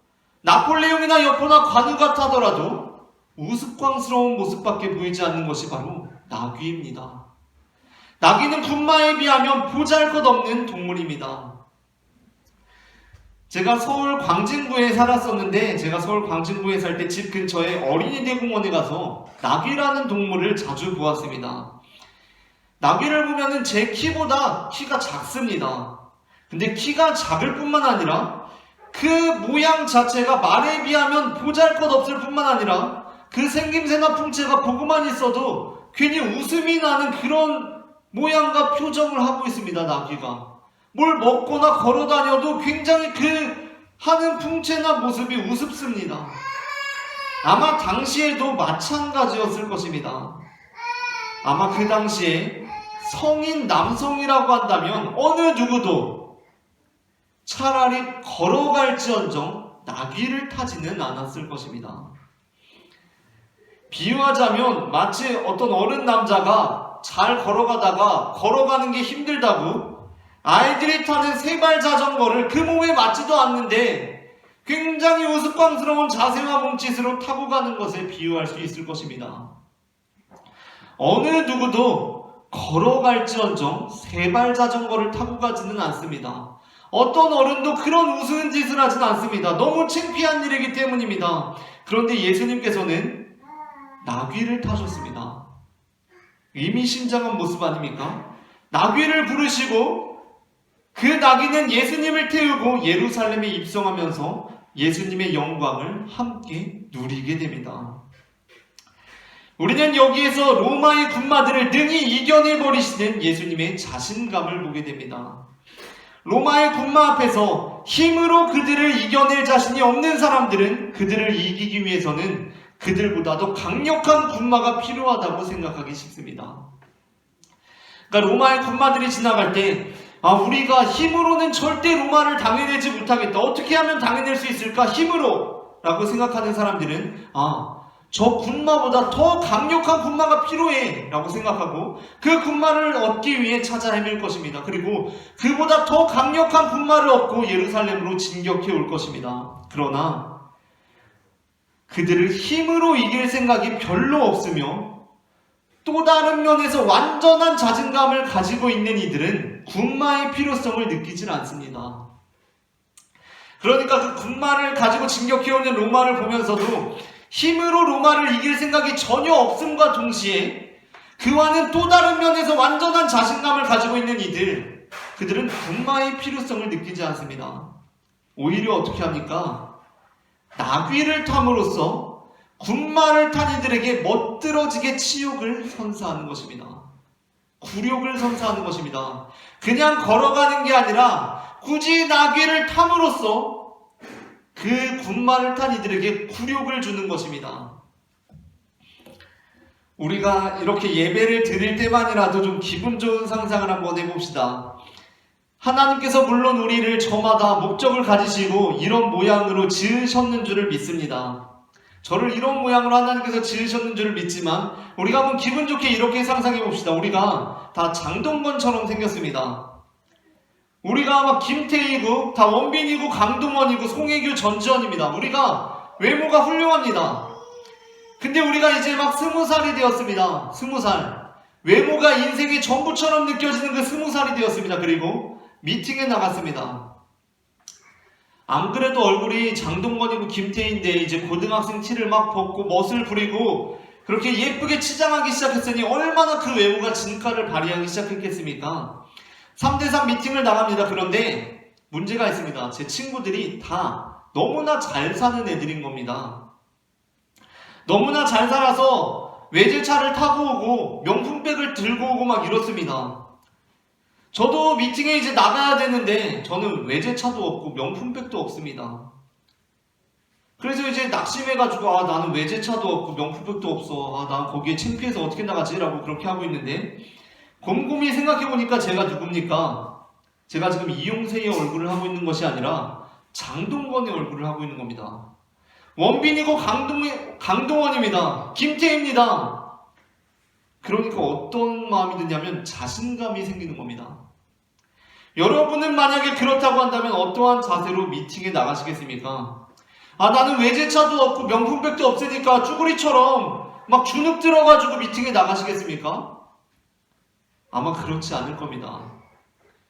나폴레옹이나 여포나 관우가 타더라도 우스꽝스러운 모습밖에 보이지 않는 것이 바로 나귀입니다. 나귀는 군마에 비하면 보잘것없는 동물입니다. 제가 서울 광진구에 살았었는데 제가 서울 광진구에 살 때 집 근처에 어린이대 공원에 가서 나귀라는 동물을 자주 보았습니다. 나귀를 보면은 제 키보다 키가 작습니다. 근데 키가 작을 뿐만 아니라 그 모양 자체가 말에 비하면 보잘것없을 뿐만 아니라 그 생김새나 풍채가 보고만 있어도 괜히 웃음이 나는 그런 모양과 표정을 하고 있습니다. 나귀가 뭘 먹거나 걸어 다녀도 굉장히 그 하는 풍채나 모습이 우습습니다. 아마 당시에도 마찬가지였을 것입니다. 아마 그 당시에 성인 남성이라고 한다면 어느 누구도 차라리 걸어갈지언정 나귀를 타지는 않았을 것입니다. 비유하자면 마치 어떤 어른 남자가 잘 걸어가다가 걸어가는 게 힘들다고 아이들이 타는 세발 자전거를 그 몸에 맞지도 않는데 굉장히 우스꽝스러운 자세와 몸짓으로 타고 가는 것에 비유할 수 있을 것입니다. 어느 누구도 걸어갈지언정 세발 자전거를 타고 가지는 않습니다. 어떤 어른도 그런 우스운 짓을 하진 않습니다. 너무 창피한 일이기 때문입니다. 그런데 예수님께서는 나귀를 타셨습니다. 의미심장한 모습 아닙니까? 나귀를 부르시고 그 나귀는 예수님을 태우고 예루살렘에 입성하면서 예수님의 영광을 함께 누리게 됩니다. 우리는 여기에서 로마의 군마들을 능히 이겨내버리시는 예수님의 자신감을 보게 됩니다. 로마의 군마 앞에서 힘으로 그들을 이겨낼 자신이 없는 사람들은 그들을 이기기 위해서는 그들보다도 강력한 군마가 필요하다고 생각하기 쉽습니다. 그러니까 로마의 군마들이 지나갈 때 우리가 힘으로는 절대 로마를 당해내지 못하겠다. 어떻게 하면 당해낼 수 있을까? 힘으로! 라고 생각하는 사람들은 저 군마보다 더 강력한 군마가 필요해! 라고 생각하고 그 군마를 얻기 위해 찾아 헤맬 것입니다. 그리고 그보다 더 강력한 군마를 얻고 예루살렘으로 진격해 올 것입니다. 그러나 그들을 힘으로 이길 생각이 별로 없으며 또 다른 면에서 완전한 자신감을 가지고 있는 이들은 군마의 필요성을 느끼질 않습니다. 그러니까 그 군마를 가지고 진격해오는 로마를 보면서도 힘으로 로마를 이길 생각이 전혀 없음과 동시에 그와는 또 다른 면에서 완전한 자신감을 가지고 있는 이들, 그들은 군마의 필요성을 느끼지 않습니다. 오히려 어떻게 합니까? 나귀를 탐으로써 군마를 탄 이들에게 멋들어지게 치욕을 선사하는 것입니다. 굴욕을 선사하는 것입니다. 그냥 걸어가는 게 아니라 굳이 나귀를 탐으로써 그 군마를 탄 이들에게 굴욕을 주는 것입니다. 우리가 이렇게 예배를 드릴 때만이라도 좀 기분 좋은 상상을 한번 해봅시다. 하나님께서 물론 우리를 저마다 목적을 가지시고 이런 모양으로 지으셨는 줄을 믿습니다. 저를 이런 모양으로 하나님께서 지으셨는 줄을 믿지만 우리가 한번 기분 좋게 이렇게 상상해 봅시다. 우리가 다 장동건처럼 생겼습니다. 우리가 막 김태희고 다 원빈이고 강동원이고 송혜교 전지현입니다. 우리가 외모가 훌륭합니다. 근데 우리가 이제 막 20살이 되었습니다. 20살. 외모가 인생의 전부처럼 느껴지는 그 20살이 되었습니다. 그리고 미팅에 나갔습니다. 안 그래도 얼굴이 장동건이고 김태희인데 이제 고등학생 티를 막 벗고 멋을 부리고 그렇게 예쁘게 치장하기 시작했으니 얼마나 그 외모가 진가를 발휘하기 시작했겠습니까? 3대3 미팅을 나갑니다. 그런데 문제가 있습니다. 제 친구들이 다 너무나 잘 사는 애들인 겁니다. 너무나 잘 살아서 외제차를 타고 오고 명품백을 들고 오고 막 이렇습니다. 저도 미팅에 이제 나가야 되는데 저는 외제차도 없고 명품백도 없습니다. 그래서 이제 낙심해가지고 나는 외제차도 없고 명품백도 없어. 난 거기에 창피해서 어떻게 나가지? 라고 그렇게 하고 있는데 곰곰이 생각해보니까 제가 누굽니까? 제가 지금 이용세의 얼굴을 하고 있는 것이 아니라 장동건의 얼굴을 하고 있는 겁니다. 원빈이고 강동원입니다. 김태희입니다. 그러니까 어떤 마음이 드냐면 자신감이 생기는 겁니다. 여러분은 만약에 그렇다고 한다면 어떠한 자세로 미팅에 나가시겠습니까? 나는 외제차도 없고 명품백도 없으니까 쭈구리처럼 막 주눅 들어가지고 미팅에 나가시겠습니까? 아마 그렇지 않을 겁니다.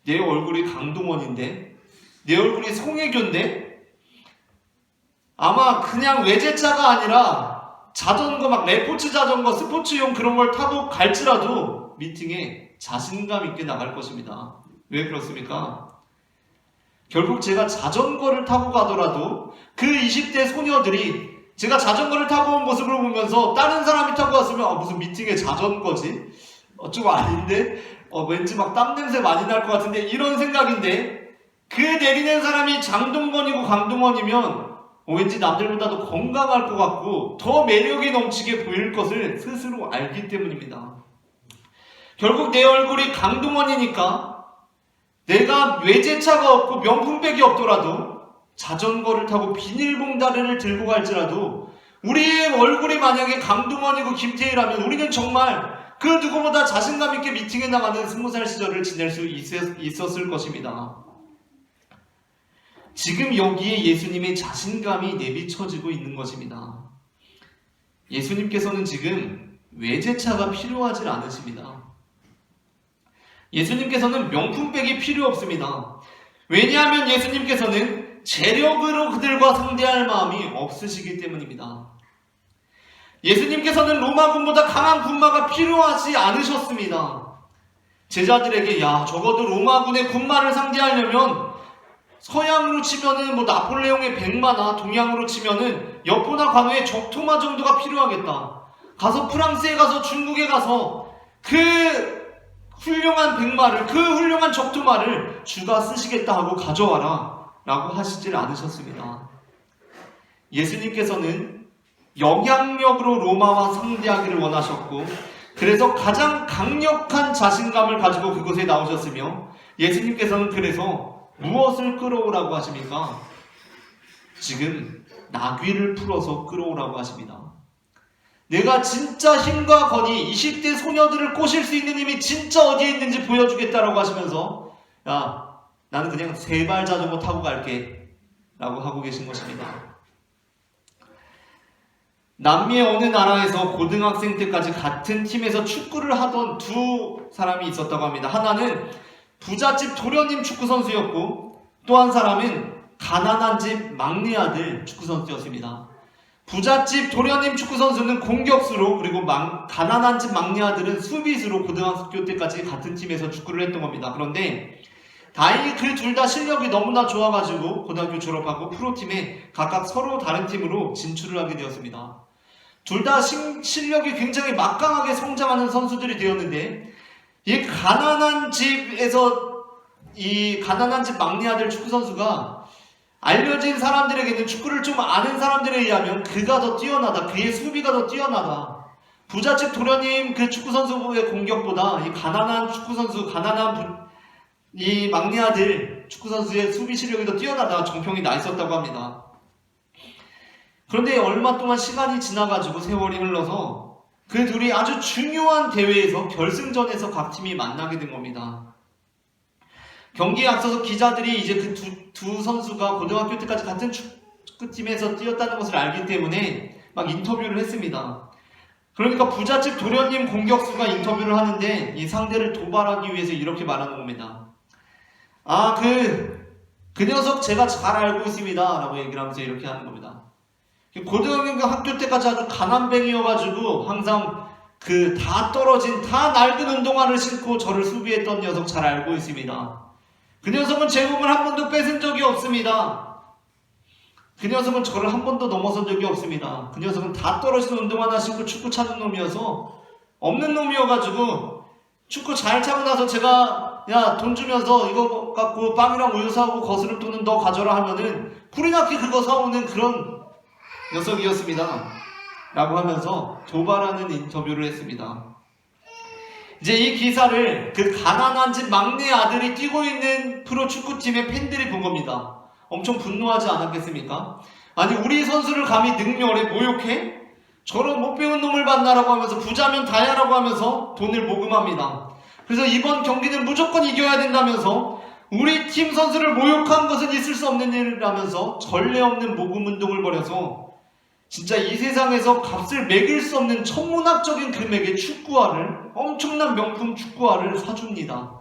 내 얼굴이 강동원인데 내 얼굴이 송혜교인데? 아마 그냥 외제차가 아니라 자전거 막 레포츠 자전거 스포츠용 그런 걸 타고 갈지라도 미팅에 자신감 있게 나갈 것입니다. 왜 그렇습니까? 결국 제가 자전거를 타고 가더라도 그 20대 소녀들이 제가 자전거를 타고 온 모습을 보면서 다른 사람이 타고 왔으면 무슨 미팅에 자전거지? 좀 아닌데? 왠지 막 땀 냄새 많이 날 것 같은데 이런 생각인데 그 내리는 사람이 장동건이고 강동원이면 왠지 남들보다도 건강할 것 같고 더 매력이 넘치게 보일 것을 스스로 알기 때문입니다. 결국 내 얼굴이 강동원이니까 내가 외제차가 없고 명품백이 없더라도 자전거를 타고 비닐봉다리를 들고 갈지라도 우리의 얼굴이 만약에 강동원이고 김태희라면 우리는 정말 그 누구보다 자신감 있게 미팅에 나가는 20살 시절을 지낼 수 있었을 것입니다. 지금 여기에 예수님의 자신감이 내비쳐지고 있는 것입니다. 예수님께서는 지금 외제차가 필요하지 않으십니다. 예수님께서는 명품백이 필요 없습니다. 왜냐하면 예수님께서는 재력으로 그들과 상대할 마음이 없으시기 때문입니다. 예수님께서는 로마군보다 강한 군마가 필요하지 않으셨습니다. 제자들에게 적어도 로마군의 군마를 상대하려면 서양으로 치면은 나폴레옹의 백마나 동양으로 치면은 여포나 관우의 적토마 정도가 필요하겠다. 가서 프랑스에 가서 중국에 가서 그 훌륭한 백마를, 그 훌륭한 적토마를 주가 쓰시겠다 하고 가져와라 라고 하시질 않으셨습니다. 예수님께서는 영향력으로 로마와 상대하기를 원하셨고 그래서 가장 강력한 자신감을 가지고 그곳에 나오셨으며 예수님께서는 그래서 무엇을 끌어오라고 하십니까? 지금 나귀를 풀어서 끌어오라고 하십니다. 내가 진짜 힘과 권위, 20대 소녀들을 꼬실 수 있는 힘이 진짜 어디에 있는지 보여주겠다라고 하시면서 나는 그냥 세발 자전거 타고 갈게 라고 하고 계신 것입니다. 남미의 어느 나라에서 고등학생 때까지 같은 팀에서 축구를 하던 두 사람이 있었다고 합니다. 하나는 부잣집 도련님 축구선수였고 또 한 사람은 가난한 집 막내 아들 축구선수였습니다. 부잣집 도련님 축구선수는 공격수로 그리고 가난한 집 막내 아들은 수비수로 고등학교 때까지 같은 팀에서 축구를 했던 겁니다. 그런데 다행히 그 둘 다 실력이 너무나 좋아가지고 고등학교 졸업하고 프로팀에 각각 서로 다른 팀으로 진출을 하게 되었습니다. 둘 다 실력이 굉장히 막강하게 성장하는 선수들이 되었는데 이 가난한 집에서 이 가난한 집 막내 아들 축구 선수가 알려진 사람들에게는 축구를 좀 아는 사람들에 의하면 그가 더 뛰어나다, 그의 수비가 더 뛰어나다. 부잣집 도련님 그 축구 선수의 공격보다 이 가난한 축구 선수, 이 막내 아들 축구 선수의 수비 실력이 더 뛰어나다 정평이 나 있었다고 합니다. 그런데 얼마 동안 시간이 지나가지고 세월이 흘러서 그 둘이 아주 중요한 대회에서 결승전에서 각 팀이 만나게 된 겁니다. 경기에 앞서서 기자들이 이제 그 두 선수가 고등학교 때까지 같은 축구팀에서 뛰었다는 것을 알기 때문에 막 인터뷰를 했습니다. 그러니까 부잣집 도련님 공격수가 인터뷰를 하는데 이 상대를 도발하기 위해서 이렇게 말하는 겁니다. 그 녀석 제가 잘 알고 있습니다 라고 얘기를 하면서 이렇게 하는 겁니다. 고등학교 때까지 아주 가난뱅이여가지고 항상 다 떨어진 다 낡은 운동화를 신고 저를 수비했던 녀석 잘 알고 있습니다. 그 녀석은 제 몸을 한 번도 뺏은 적이 없습니다. 그 녀석은 저를 한 번도 넘어선 적이 없습니다. 그 녀석은 다 떨어진 운동화나 신고 축구 차는 놈이어서 없는 놈이어가지고 축구 잘 차고 나서 제가 돈 주면서 이거 갖고 빵이랑 우유 사오고 거스름돈은 너 가져라 하면은 풀이나키 그거 사오는 그런 녀석이었습니다 라고 하면서 도발하는 인터뷰를 했습니다. 이제 이 기사를 그 가난한 집 막내 아들이 뛰고 있는 프로 축구팀의 팬들이 본 겁니다. 엄청 분노하지 않았겠습니까? 아니 우리 선수를 감히 능멸해 모욕해? 저런 못 배운 놈을 만나라고 하면서 부자면 다야라고 하면서 돈을 모금합니다. 그래서 이번 경기는 무조건 이겨야 된다면서 우리 팀 선수를 모욕한 것은 있을 수 없는 일이라면서 전례 없는 모금 운동을 벌여서 진짜 이 세상에서 값을 매길 수 없는 천문학적인 금액의 축구화를, 엄청난 명품 축구화를 사줍니다.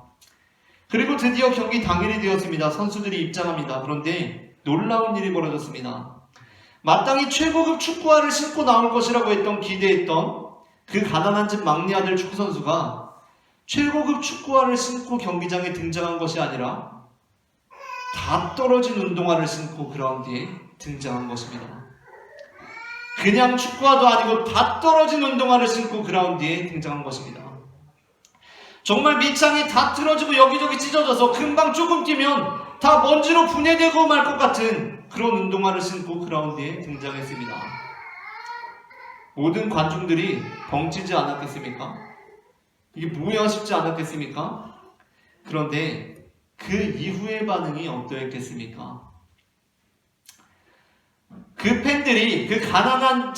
그리고 드디어 경기 당일이 되었습니다. 선수들이 입장합니다. 그런데 놀라운 일이 벌어졌습니다. 마땅히 최고급 축구화를 신고 나올 것이라고 기대했던 그 가난한 집 막내 아들 축구 선수가 최고급 축구화를 신고 경기장에 등장한 것이 아니라 다 떨어진 운동화를 신고 그라운드에 등장한 것입니다. 그냥 축구화도 아니고 다 떨어진 운동화를 신고 그라운드에 등장한 것입니다. 정말 밑창이 다 틀어지고 여기저기 찢어져서 금방 조금 뛰면 다 먼지로 분해되고 말 것 같은 그런 운동화를 신고 그라운드에 등장했습니다. 모든 관중들이 벙찌지 않았겠습니까? 이게 뭐야 싶지 않았겠습니까? 그런데 그 이후의 반응이 어떠했겠습니까? 그 팬들이, 그 가난한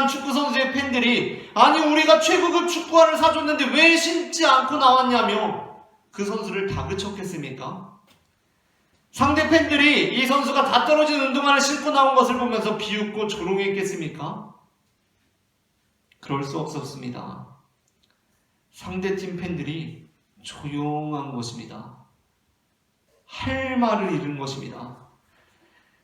축구 선수의 팬들이, 아니 우리가 최고급 축구화를 사줬는데 왜 신지 않고 나왔냐며 그 선수를 다그쳤겠습니까? 상대 팬들이 이 선수가 다 떨어진 운동화를 신고 나온 것을 보면서 비웃고 조롱했겠습니까? 그럴 수 없었습니다. 상대팀 팬들이 조용한 것입니다. 할 말을 잃은 것입니다.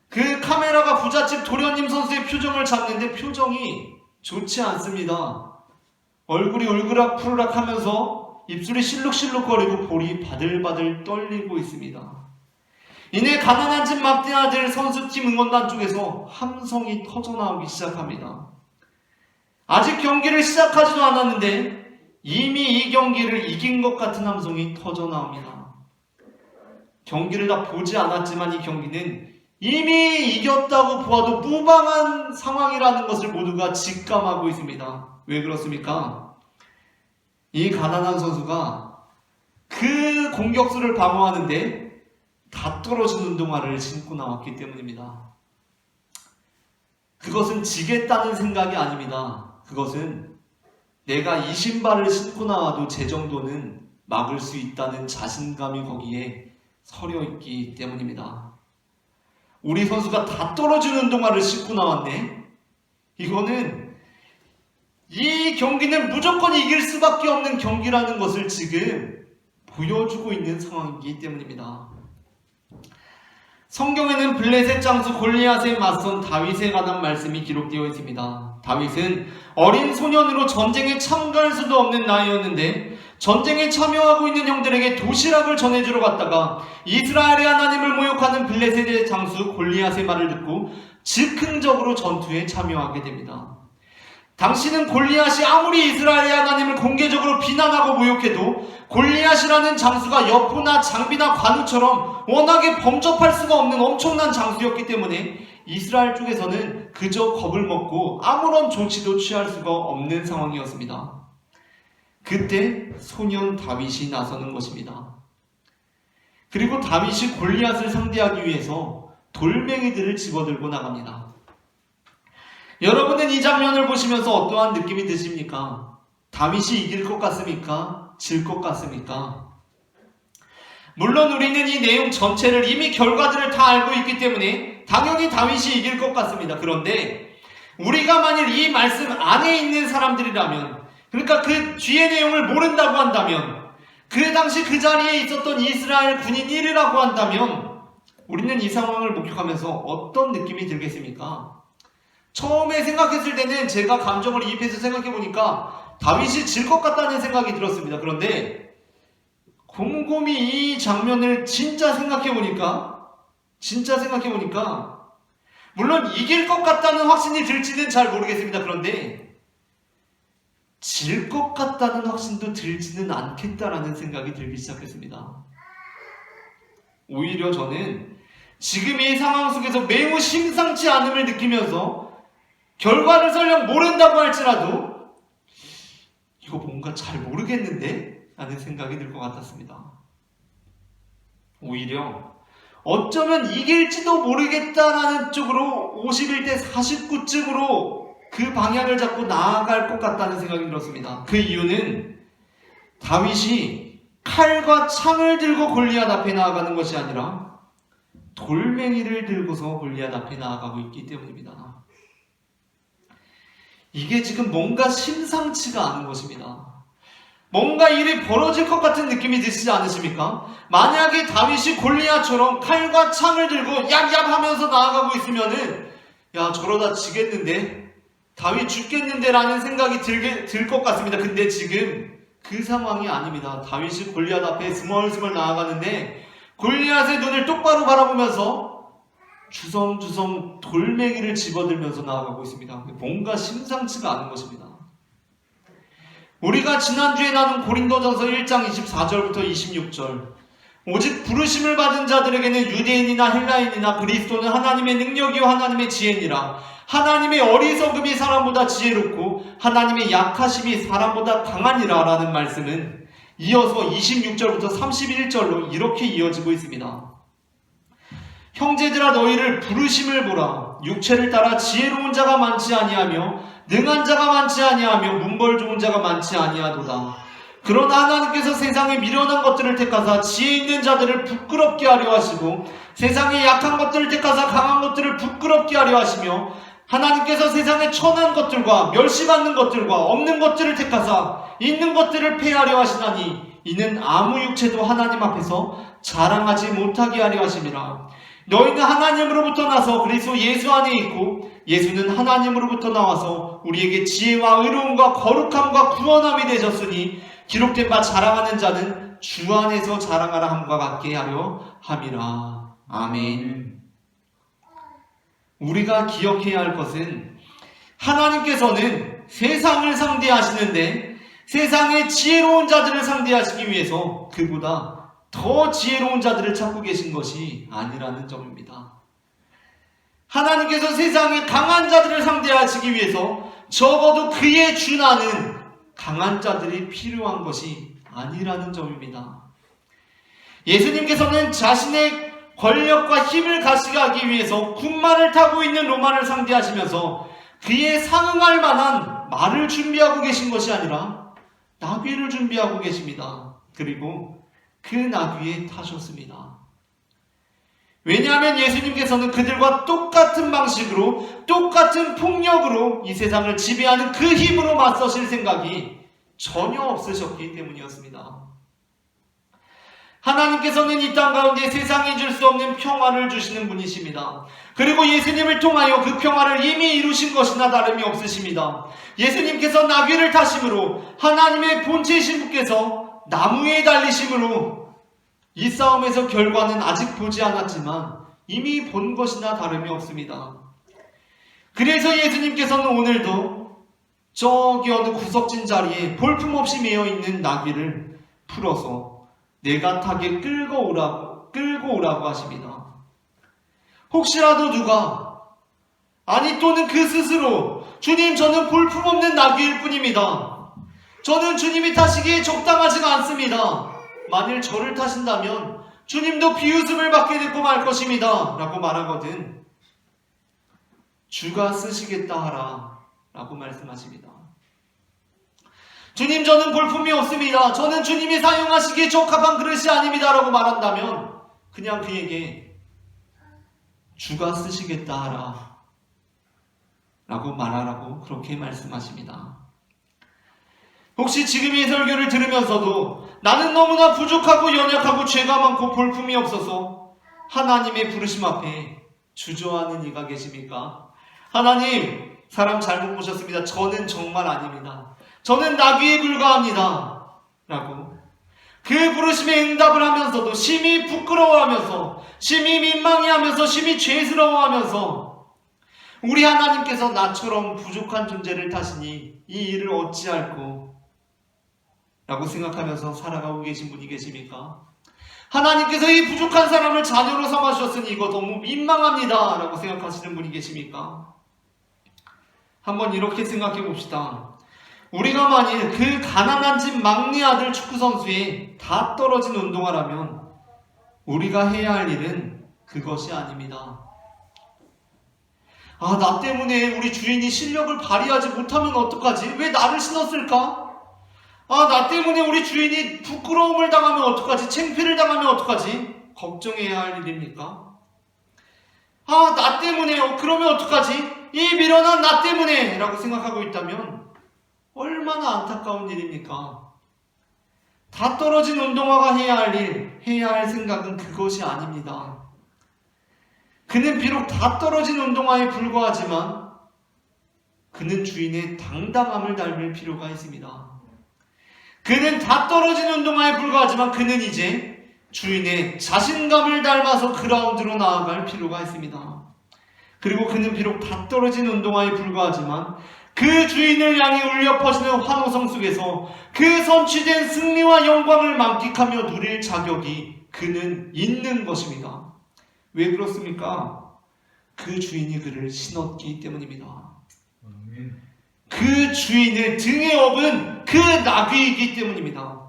그 카메라가 부잣집 도련님 선수의 표정을 잡는데 표정이 좋지 않습니다. 얼굴이 울그락푸르락 하면서 입술이 실룩실룩거리고 볼이 바들바들 떨리고 있습니다. 이내 가난한 집 막내 아들 선수팀 응원단 쪽에서 함성이 터져나오기 시작합니다. 아직 경기를 시작하지도 않았는데 이미 이 경기를 이긴 것 같은 함성이 터져나옵니다. 경기를 다 보지 않았지만 이 경기는 이미 이겼다고 보아도 무방한 상황이라는 것을 모두가 직감하고 있습니다. 왜 그렇습니까? 이 가난한 선수가 그 공격수를 방어하는데 다 떨어진 운동화를 신고 나왔기 때문입니다. 그것은 지겠다는 생각이 아닙니다. 그것은 내가 이 신발을 신고 나와도 제 정도는 막을 수 있다는 자신감이 거기에 서려 있기 때문입니다. 우리 선수가 다 떨어진 운동화를 신고 나왔네? 이거는 이 경기는 무조건 이길 수밖에 없는 경기라는 것을 지금 보여주고 있는 상황이기 때문입니다. 성경에는 블레셋 장수 골리앗에 맞선 다윗에 관한 말씀이 기록되어 있습니다. 다윗은 어린 소년으로 전쟁에 참가할 수도 없는 나이였는데 전쟁에 참여하고 있는 형들에게 도시락을 전해주러 갔다가 이스라엘의 하나님을 모욕하는 블레셋의 장수 골리앗의 말을 듣고 즉흥적으로 전투에 참여하게 됩니다. 당시는 골리앗이 아무리 이스라엘의 하나님을 공개적으로 비난하고 모욕해도 골리앗이라는 장수가 여포나 장비나 관우처럼 워낙에 범접할 수가 없는 엄청난 장수였기 때문에 이스라엘 쪽에서는 그저 겁을 먹고 아무런 조치도 취할 수가 없는 상황이었습니다. 그때 소년 다윗이 나서는 것입니다. 그리고 다윗이 골리앗을 상대하기 위해서 돌멩이들을 집어들고 나갑니다. 여러분은 이 장면을 보시면서 어떠한 느낌이 드십니까? 다윗이 이길 것 같습니까? 질 것 같습니까? 물론 우리는 이 내용 전체를 이미 결과들을 다 알고 있기 때문에 당연히 다윗이 이길 것 같습니다. 그런데 우리가 만일 이 말씀 안에 있는 사람들이라면, 그러니까 그 뒤의 내용을 모른다고 한다면, 그 당시 그 자리에 있었던 이스라엘 군인 1이라고 한다면 우리는 이 상황을 목격하면서 어떤 느낌이 들겠습니까? 처음에 생각했을 때는 제가 감정을 이입해서 생각해보니까 다윗이 질 것 같다는 생각이 들었습니다. 그런데 곰곰이 이 장면을 진짜 생각해보니까 물론 이길 것 같다는 확신이 들지는 잘 모르겠습니다. 그런데 질 것 같다는 확신도 들지는 않겠다라는 생각이 들기 시작했습니다. 오히려 저는 지금 이 상황 속에서 매우 심상치 않음을 느끼면서 결과를 설령 모른다고 할지라도 이거 뭔가 잘 모르겠는데? 라는 생각이 들 것 같았습니다. 오히려 어쩌면 이길지도 모르겠다라는 쪽으로 51대 49쯤으로 그 방향을 잡고 나아갈 것 같다는 생각이 들었습니다. 그 이유는 다윗이 칼과 창을 들고 골리앗 앞에 나아가는 것이 아니라 돌멩이를 들고서 골리앗 앞에 나아가고 있기 때문입니다. 이게 지금 뭔가 심상치가 않은 것입니다. 뭔가 일이 벌어질 것 같은 느낌이 드시지 않으십니까? 만약에 다윗이 골리앗처럼 칼과 창을 들고 얍얍 하면서 나아가고 있으면은 야, 저러다 지겠는데? 다윗 죽겠는데? 라는 생각이 들 것 같습니다. 근데 지금 그 상황이 아닙니다. 다윗이 골리앗 앞에 스멀스멀 나아가는데 골리앗의 눈을 똑바로 바라보면서 주섬주섬 돌멩이를 집어들면서 나아가고 있습니다. 뭔가 심상치가 않은 것입니다. 우리가 지난주에 나눈 고린도전서 1장 24절부터 26절, 오직 부르심을 받은 자들에게는 유대인이나 헬라인이나 그리스도는 하나님의 능력이요 하나님의 지혜니라. 하나님의 어리석음이 사람보다 지혜롭고 하나님의 약하심이 사람보다 강하니라 라는 말씀은 이어서 26절부터 31절로 이렇게 이어지고 있습니다. 형제들아, 너희를 부르심을 보라. 육체를 따라 지혜로운 자가 많지 아니하며 능한 자가 많지 아니하며 문벌 좋은 자가 많지 아니하도다. 그러나 하나님께서 세상에 미련한 것들을 택하사 지혜 있는 자들을 부끄럽게 하려 하시고 세상에 약한 것들을 택하사 강한 것들을 부끄럽게 하려 하시며 하나님께서 세상에 천한 것들과 멸시받는 것들과 없는 것들을 택하사 있는 것들을 폐하려 하시나니 이는 아무 육체도 하나님 앞에서 자랑하지 못하게 하려 하심이라. 너희는 하나님으로부터 나서 그리스도 예수 안에 있고 예수는 하나님으로부터 나와서 우리에게 지혜와 의로움과 거룩함과 구원함이 되셨으니 기록된 바 자랑하는 자는 주 안에서 자랑하라 함과 같게 하려 함이라. 아멘. 우리가 기억해야 할 것은 하나님께서는 세상을 상대하시는데 세상의 지혜로운 자들을 상대하시기 위해서 그보다 더 지혜로운 자들을 찾고 계신 것이 아니라는 점입니다. 하나님께서 세상의 강한 자들을 상대하시기 위해서 적어도 그에 준하는 강한 자들이 필요한 것이 아니라는 점입니다. 예수님께서는 자신의 권력과 힘을 가시게 위해서 군마를 타고 있는 로마를 상대하시면서 그에 상응할 만한 말을 준비하고 계신 것이 아니라 나귀를 준비하고 계십니다. 그리고 그 나귀에 타셨습니다. 왜냐하면 예수님께서는 그들과 똑같은 방식으로 똑같은 폭력으로 이 세상을 지배하는 그 힘으로 맞서실 생각이 전혀 없으셨기 때문이었습니다. 하나님께서는 이 땅 가운데 세상이 줄 수 없는 평화를 주시는 분이십니다. 그리고 예수님을 통하여 그 평화를 이미 이루신 것이나 다름이 없으십니다. 예수님께서 나귀를 타심으로 하나님의 본체이신 분께서 나무에 달리심으로 이 싸움에서 결과는 아직 보지 않았지만 이미 본 것이나 다름이 없습니다. 그래서 예수님께서는 오늘도 저기 어느 구석진 자리에 볼품없이 매여있는 나귀를 풀어서 내가 타게 끌고 오라고 하십니다. 혹시라도 누가 또는 그 스스로 주님, 저는 볼품없는 나귀일 뿐입니다. 저는 주님이 타시기에 적당하지가 않습니다. 만일 저를 타신다면 주님도 비웃음을 받게 되고 말 것입니다 라고 말하거든 주가 쓰시겠다 하라 라고 말씀하십니다. 주님, 저는 볼품이 없습니다. 저는 주님이 사용하시기에 적합한 그릇이 아닙니다 라고 말한다면 그냥 그에게 주가 쓰시겠다 하라 라고 말하라고 그렇게 말씀하십니다. 혹시 지금 이 설교를 들으면서도 나는 너무나 부족하고 연약하고 죄가 많고 볼품이 없어서 하나님의 부르심 앞에 주저하는 이가 계십니까? 하나님, 사람 잘못 보셨습니다. 저는 정말 아닙니다. 저는 나귀에 불과합니다 라고 그 부르심에 응답을 하면서도 심히 부끄러워하면서 심히 민망해하면서 심히 죄스러워하면서 우리 하나님께서 나처럼 부족한 존재를 타시니 이 일을 어찌할꼬 라고 생각하면서 살아가고 계신 분이 계십니까? 하나님께서 이 부족한 사람을 자녀로 삼아주셨으니 이거 너무 민망합니다 라고 생각하시는 분이 계십니까? 한번 이렇게 생각해 봅시다. 우리가 만일 그 가난한 집 막내 아들 축구선수에 다 떨어진 운동화라면 우리가 해야 할 일은 그것이 아닙니다. 나 때문에 우리 주인이 실력을 발휘하지 못하면 어떡하지? 왜 나를 신었을까? 나 때문에 우리 주인이 부끄러움을 당하면 어떡하지? 창피를 당하면 어떡하지? 걱정해야 할 일입니까? 나 때문에 그러면 어떡하지? 이 미련한 나 때문에 라고 생각하고 있다면 얼마나 안타까운 일입니까? 다 떨어진 운동화가 해야 할 일, 해야 할 생각은 그것이 아닙니다. 그는 비록 다 떨어진 운동화에 불과하지만 그는 주인의 당당함을 닮을 필요가 있습니다. 그는 다 떨어진 운동화에 불과하지만 그는 이제 주인의 자신감을 닮아서 그라운드로 나아갈 필요가 있습니다. 그리고 그는 비록 다 떨어진 운동화에 불과하지만 그 주인을 향해 울려 퍼지는 환호성 속에서 그 선취된 승리와 영광을 만끽하며 누릴 자격이 그는 있는 것입니다. 왜 그렇습니까? 그 주인이 그를 신었기 때문입니다. 그 주인을 등에 업은 그 나귀이기 때문입니다.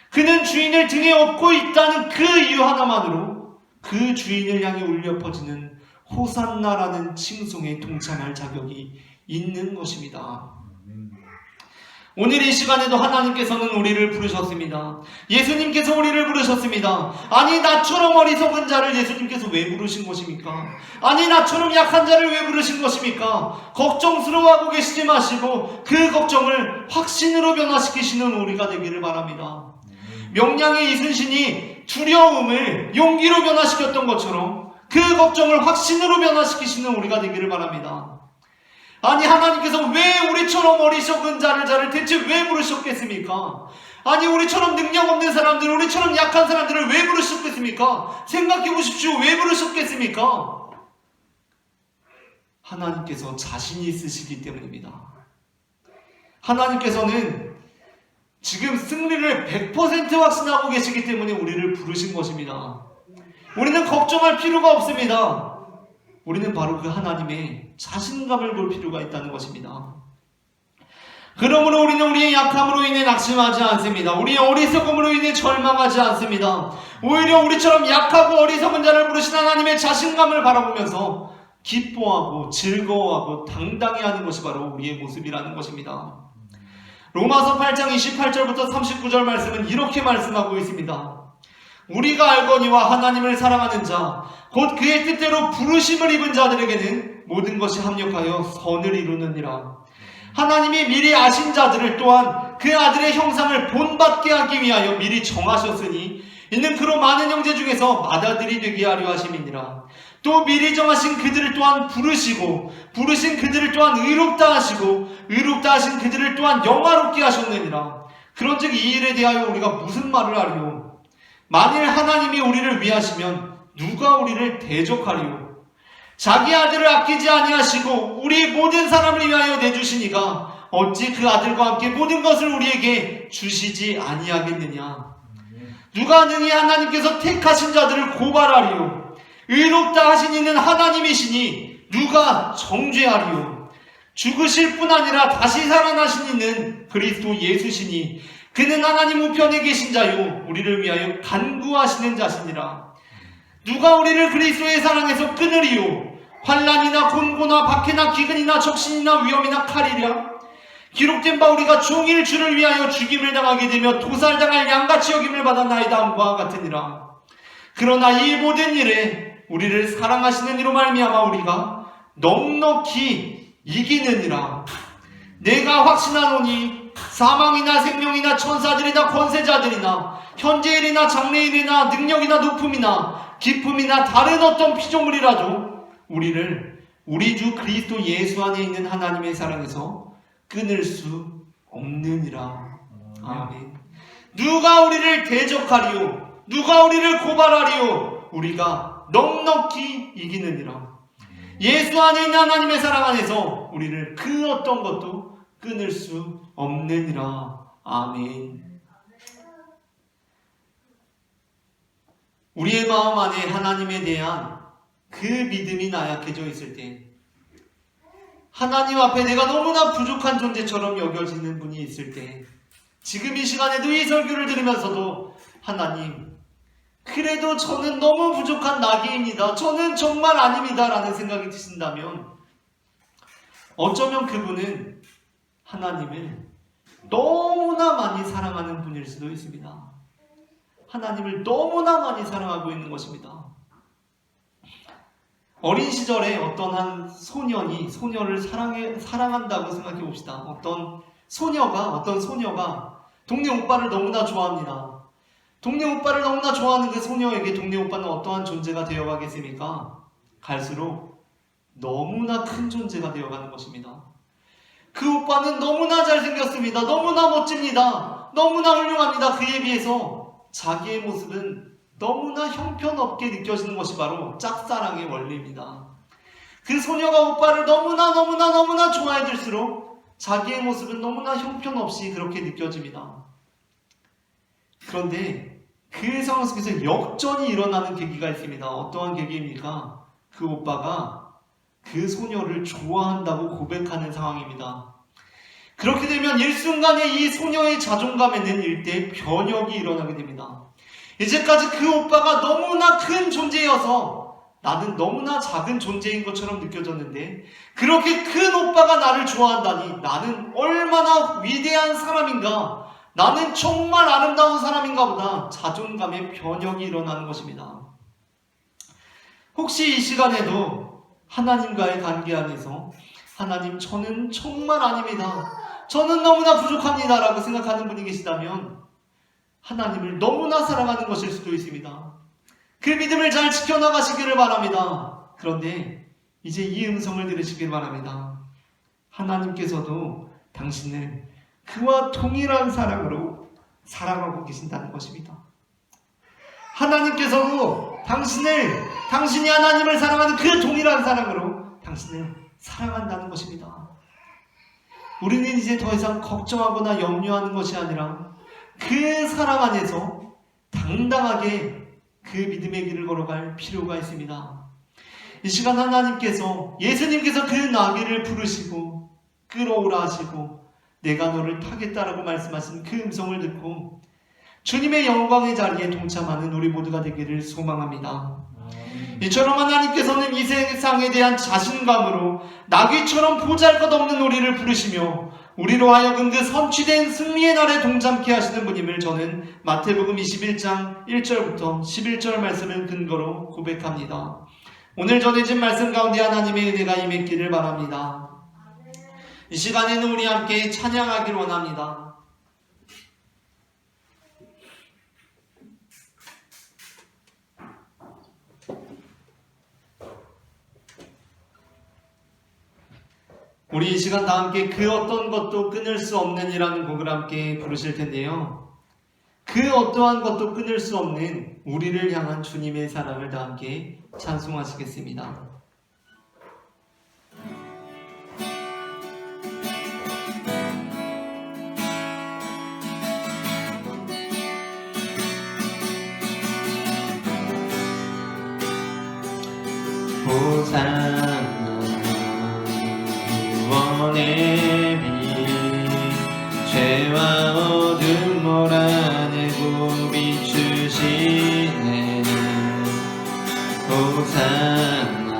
그는 주인을 등에 업고 있다는 그 이유 하나만으로 그 주인을 향해 울려 퍼지는 호산나라는 칭송에 동참할 자격이 있는 것입니다. 오늘 이 시간에도 하나님께서는 우리를 부르셨습니다. 예수님께서 우리를 부르셨습니다. 아니 나처럼 어리석은 자를 예수님께서 왜 부르신 것입니까? 아니 나처럼 약한 자를 왜 부르신 것입니까? 걱정스러워하고 계시지 마시고 그 걱정을 확신으로 변화시키시는 우리가 되기를 바랍니다. 명량의 이순신이 두려움을 용기로 변화시켰던 것처럼 그 걱정을 확신으로 변화시키시는 우리가 되기를 바랍니다. 아니 하나님께서 왜 우리처럼 어리석은 자를 대체 왜 부르셨겠습니까? 아니 우리처럼 능력 없는 사람들, 우리처럼 약한 사람들을 왜 부르셨겠습니까? 생각해 보십시오. 왜 부르셨겠습니까? 하나님께서 자신이 있으시기 때문입니다. 하나님께서는 지금 승리를 100% 확신하고 계시기 때문에 우리를 부르신 것입니다. 우리는 걱정할 필요가 없습니다. 우리는 바로 그 하나님의 자신감을 볼 필요가 있다는 것입니다. 그러므로 우리는 우리의 약함으로 인해 낙심하지 않습니다. 우리의 어리석음으로 인해 절망하지 않습니다. 오히려 우리처럼 약하고 어리석은 자를 부르신 하나님의 자신감을 바라보면서 기뻐하고 즐거워하고 당당히 하는 것이 바로 우리의 모습이라는 것입니다. 로마서 8장 28절부터 39절 말씀은 이렇게 말씀하고 있습니다. 우리가 알거니와 하나님을 사랑하는 자 곧 그의 뜻대로 부르심을 입은 자들에게는 모든 것이 합력하여 선을 이루느니라. 하나님이 미리 아신 자들을 또한 그 아들의 형상을 본받게 하기 위하여 미리 정하셨으니 이는 그로 많은 형제 중에서 맏아들이 되게 하려 하심이니라. 또 미리 정하신 그들을 또한 부르시고 부르신 그들을 또한 의롭다 하시고 의롭다 하신 그들을 또한 영화롭게 하셨느니라. 그런즉 이 일에 대하여 우리가 무슨 말을 하리요? 만일 하나님이 우리를 위하시면 누가 우리를 대적하리요? 자기 아들을 아끼지 아니하시고 우리 모든 사람을 위하여 내주시니가 어찌 그 아들과 함께 모든 것을 우리에게 주시지 아니하겠느냐? 누가 능히 하나님께서 택하신 자들을 고발하리요? 의롭다 하신 이는 하나님이시니 누가 정죄하리요? 죽으실 뿐 아니라 다시 살아나신 이는 그리스도 예수시니 그는 하나님 우편에 계신 자요 우리를 위하여 간구하시는 자시니라. 누가 우리를 그리스도의 사랑에서 끊으리요? 환난이나 곤고나 박해나 기근이나 적신이나 위험이나 칼이랴? 기록된 바 우리가 종일 주를 위하여 죽임을 당하게 되며 도살당할 양같이 여김을 받았나이다 함과 같으니라. 그러나 이 모든 일에 우리를 사랑하시는 이로 말미암아 우리가 넉넉히 이기느니라. 내가 확신하노니 사망이나 생명이나 천사들이나 권세자들이나 현재일이나 장래일이나 능력이나 높음이나 기쁨이나 다른 어떤 피조물이라도 우리를 우리 주 그리스도 예수 안에 있는 하나님의 사랑에서 끊을 수 없느니라. 아멘. 누가 우리를 대적하리요? 누가 우리를 고발하리요? 우리가 넉넉히 이기느니라. 예수 안에 있는 하나님의 사랑 안에서 우리를 그 어떤 것도 끊을 수 없느니라. 아멘. 우리의 마음 안에 하나님에 대한 그 믿음이 나약해져 있을 때, 하나님 앞에 내가 너무나 부족한 존재처럼 여겨지는 분이 있을 때, 지금 이 시간에도 이 설교를 들으면서도 하나님, 그래도 저는 너무 부족한 나귀입니다. 저는 정말 아닙니다. 라는 생각이 드신다면 어쩌면 그분은 하나님을 너무나 많이 사랑하는 분일 수도 있습니다. 하나님을 너무나 많이 사랑하고 있는 것입니다. 어린 시절에 어떤 한 소년이 소녀를 사랑한다고 생각해 봅시다. 어떤 소녀가 동네 오빠를 너무나 좋아합니다. 동네 오빠를 너무나 좋아하는 그 소녀에게 동네 오빠는 어떠한 존재가 되어가겠습니까? 갈수록 너무나 큰 존재가 되어가는 것입니다. 그 오빠는 너무나 잘생겼습니다. 너무나 멋집니다. 너무나 훌륭합니다. 그에 비해서 자기의 모습은 너무나 형편없게 느껴지는 것이 바로 짝사랑의 원리입니다. 그 소녀가 오빠를 너무나 좋아해질수록 자기의 모습은 너무나 형편없이 그렇게 느껴집니다. 그런데 그 상황 속에서 역전이 일어나는 계기가 있습니다. 어떠한 계기입니까? 그 오빠가 그 소녀를 좋아한다고 고백하는 상황입니다. 그렇게 되면 일순간에 이 소녀의 자존감에는 일대 변혁이 일어나게 됩니다. 이제까지 그 오빠가 너무나 큰 존재여서 나는 너무나 작은 존재인 것처럼 느껴졌는데 그렇게 큰 오빠가 나를 좋아한다니 나는 얼마나 위대한 사람인가, 나는 정말 아름다운 사람인가 보다 자존감의 변혁이 일어나는 것입니다. 혹시 이 시간에도 하나님과의 관계 안에서 하나님 저는 정말 아닙니다, 저는 너무나 부족합니다 라고 생각하는 분이 계시다면 하나님을 너무나 사랑하는 것일 수도 있습니다. 그 믿음을 잘 지켜나가시기를 바랍니다. 그런데 이제 이 음성을 들으시길 바랍니다. 하나님께서도 당신을 그와 동일한 사랑으로 사랑하고 계신다는 것입니다. 하나님께서도 당신이 하나님을 사랑하는 그 동일한 사랑으로 당신을 사랑한다는 것입니다. 우리는 이제 더 이상 걱정하거나 염려하는 것이 아니라 그 사랑 안에서 당당하게 그 믿음의 길을 걸어갈 필요가 있습니다. 이 시간 하나님께서, 예수님께서 그 나귀를 부르시고 끌어오라 하시고 내가 너를 타겠다라고 말씀하신 그 음성을 듣고 주님의 영광의 자리에 동참하는 우리 모두가 되기를 소망합니다. 이처럼 하나님께서는 이 세상에 대한 자신감으로 나귀처럼 보잘것없는 우리를 부르시며 우리로 하여금 그 선취된 승리의 날에 동참케 하시는 분임을 저는 마태복음 21장 1절부터 11절 말씀을 근거로 고백합니다. 오늘 전해진 말씀 가운데 하나님의 은혜가 임했기를 바랍니다. 이 시간에는 우리 함께 찬양하기를 원합니다. 우리 이 시간 다 함께 그 어떤 것도 끊을 수 없는 이라는 곡을 함께 부르실 텐데요. 그 어떠한 것도 끊을 수 없는 우리를 향한 주님의 사랑을 다 함께 찬송하시겠습니다. 호산나 구원의 빛 죄와 어둠 몰아내고 비추시네. 호산나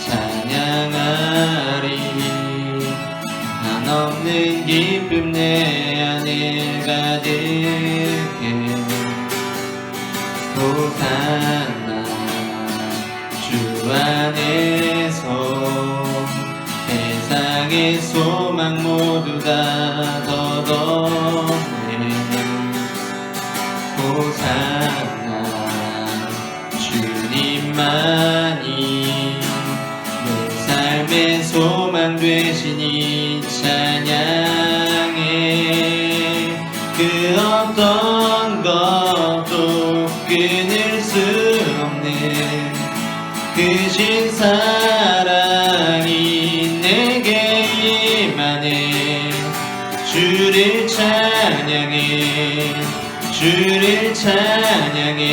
찬양하리. 한없는 기쁨 내 안에 가득해. 호산나 주 안에서 세상의 소망 모두 다 걷어내. 호산나 주님만이 내 삶의 소망 되시니 찬양해. 그 어떤 것도 끊을 수 없는 크신 사랑이 내게 임하네. 주를 찬양해. 주를 찬양해.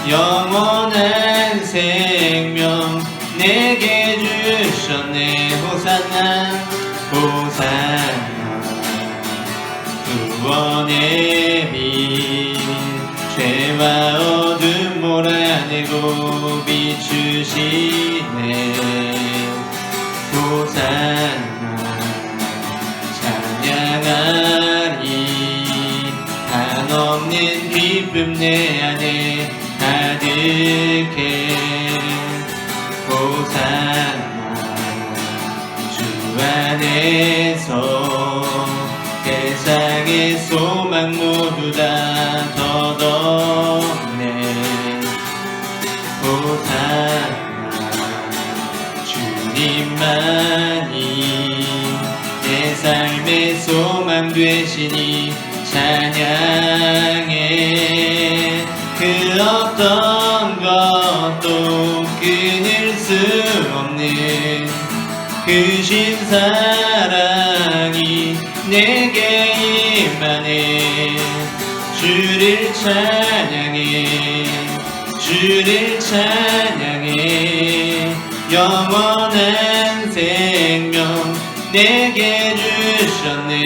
영원한 생명 내게 주셨네. 호산나 호산나 구원의 빛 죄와 어둠 몰아내고 비추시네. 호산나 찬양하리. 한없는 기쁨 내 안에 가득해. 호산나 주 안에서 세상 삶의 소망 모두 다 걷어내. 호산나 주님만이 내 삶의 소망 되시니 찬양해. 그 어떤 것도 끊을 수 없는 크신 사랑이 내게 임하네. 주를 찬양해. 주를 찬양해. 영원한 생명 내게 주셨네.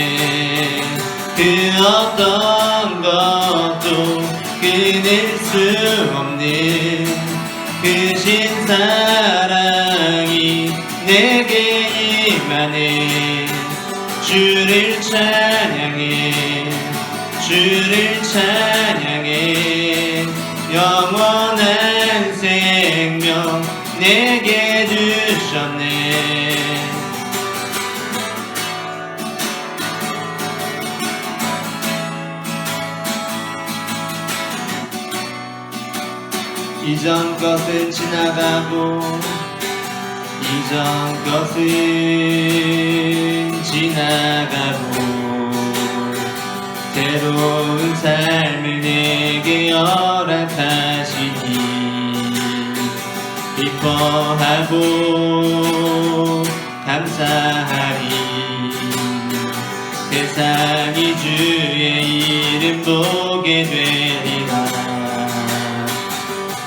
그 어떤 것도 끊을 수 없는 크신 사랑이 내게 임하네. 주를 찬양해. 주를 찬양해. 영원한 생명 내게 주셨네. 이전 것은 지나가고 이전 것은 지나가고 새로운 삶을 내게 허락하시니 기뻐하고 감사하리. 세상이 주의 이름 보게 되리라.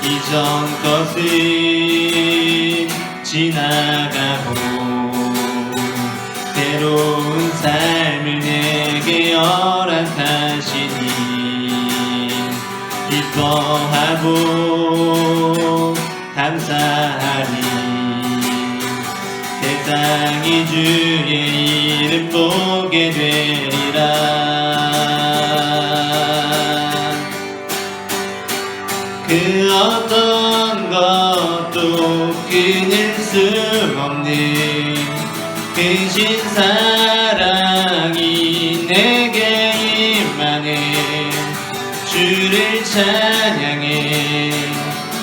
이전 것은 지나가고 새로운 삶을 내게 허락하시니 기뻐하고 감사하리. 세상이 주의 이름 보게 되리라. 그 어떤 것도 끊을 수 없는 크신 사랑이 내게 임하네. 주를 찬양해.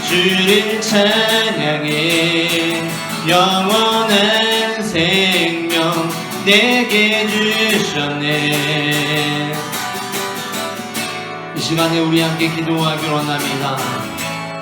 주를 찬양해. 영원한 생명 내게 주셨네. 이 시간에 우리 함께 기도하기로 원합니다.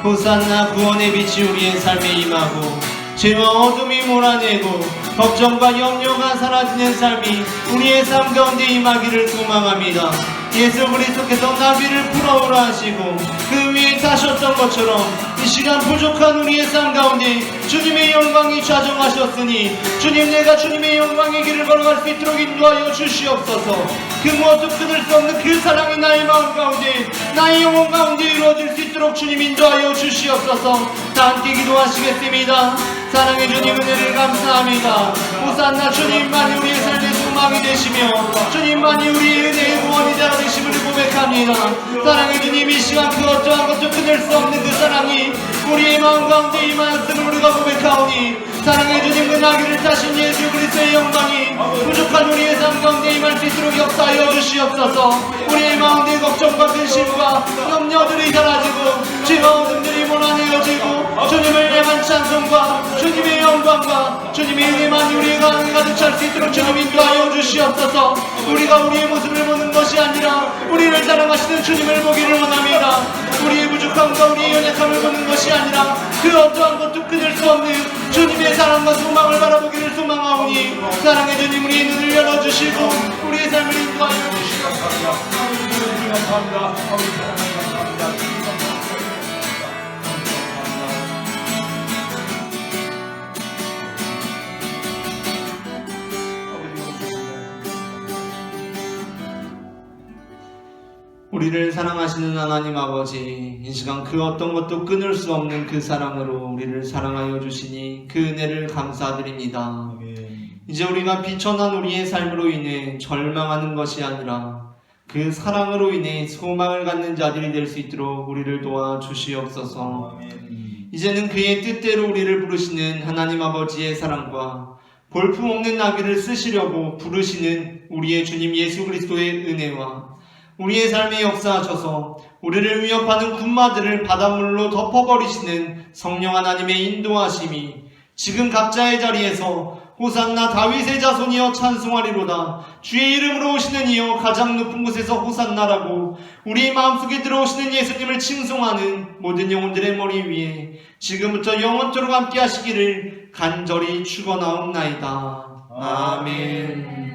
호산나 구원의 빛이 우리의 삶에 임하고 죄와 어둠이 몰아내고 걱정과 염려가 사라지는 삶이 우리의 삶 가운데 임하기를 소망합니다. 예수 그리스도께서 나비를 불어오라 하시고 그 위에 타셨던 것처럼 이 시간 부족한 우리의 삶 가운데 주님의 영광이 좌정하셨으니 주님, 내가 주님의 영광의 길을 걸어갈 수 있도록 인도하여 주시옵소서. 그 무엇도 끊을 수 없는 그 사랑이 나의 마음 가운데 나의 영혼 가운데 이루어질 수 있도록 주님 인도하여 주시옵소서. 다 함께 기도하시겠습니다. 사랑의 주님, 은혜를 감사합니다. 호산나 주님만이 우리의 삶의 소망이 되시며 주님만이 우리의 은혜의 구원이 되어 되심을 고백합니다. 사랑의 주님, 이 시간 그 어떠한 것도 끊을 수 없는 그 사랑이 우리의 마음 가운데 임하였음을 우리가 고백하오니 사랑의 주님, 그 나귀를 타신 예수 그리스도의 영광이 부족한 우리의 삶 가운데 임할 수 있도록 역사하여 주시옵소서. 우리의 마음의 걱정과 근심과 염려들이 사라지고 죄와 어둠들이 몰아내어지고 주님을 향한 찬송과 주님의 영광과 주님의 은혜만 우리가 가득 찰 수 있도록 주님 인도하여 주시옵소서. 우리가 우리의 모습을 보는 것이 아니라 우리를 사랑하시는 주님을 보기를 원합니다. 우리의 부족함과 우리의 연약함을 보는 것이 아니라 그 어떠한 것도 끊을 수 없는 주님의 사랑과 소망을 바라보기를 소망하오니 사랑의 주님, 우리의 눈을 열어주시고 우리의 삶을 인도하여 주시옵소서. 우리를 사랑하시는 하나님 아버지, 이 시간 그 어떤 것도 끊을 수 없는 그 사랑으로 우리를 사랑하여 주시니 그 은혜를 감사드립니다. 이제 우리가 비천한 우리의 삶으로 인해 절망하는 것이 아니라 그 사랑으로 인해 소망을 갖는 자들이 될 수 있도록 우리를 도와주시옵소서. 이제는 그의 뜻대로 우리를 부르시는 하나님 아버지의 사랑과 볼품없는 나귀를 쓰시려고 부르시는 우리의 주님 예수 그리스도의 은혜와 우리의 삶에 역사하셔서 우리를 위협하는 군마들을 바닷물로 덮어버리시는 성령 하나님의 인도하심이 지금 각자의 자리에서 호산나 다윗의 자손이여 찬송하리로다. 주의 이름으로 오시는 이여 가장 높은 곳에서 호산나라고 우리 마음속에 들어오시는 예수님을 칭송하는 모든 영혼들의 머리 위에 지금부터 영원토록 함께 하시기를 간절히 축원하옵나이다. 아멘.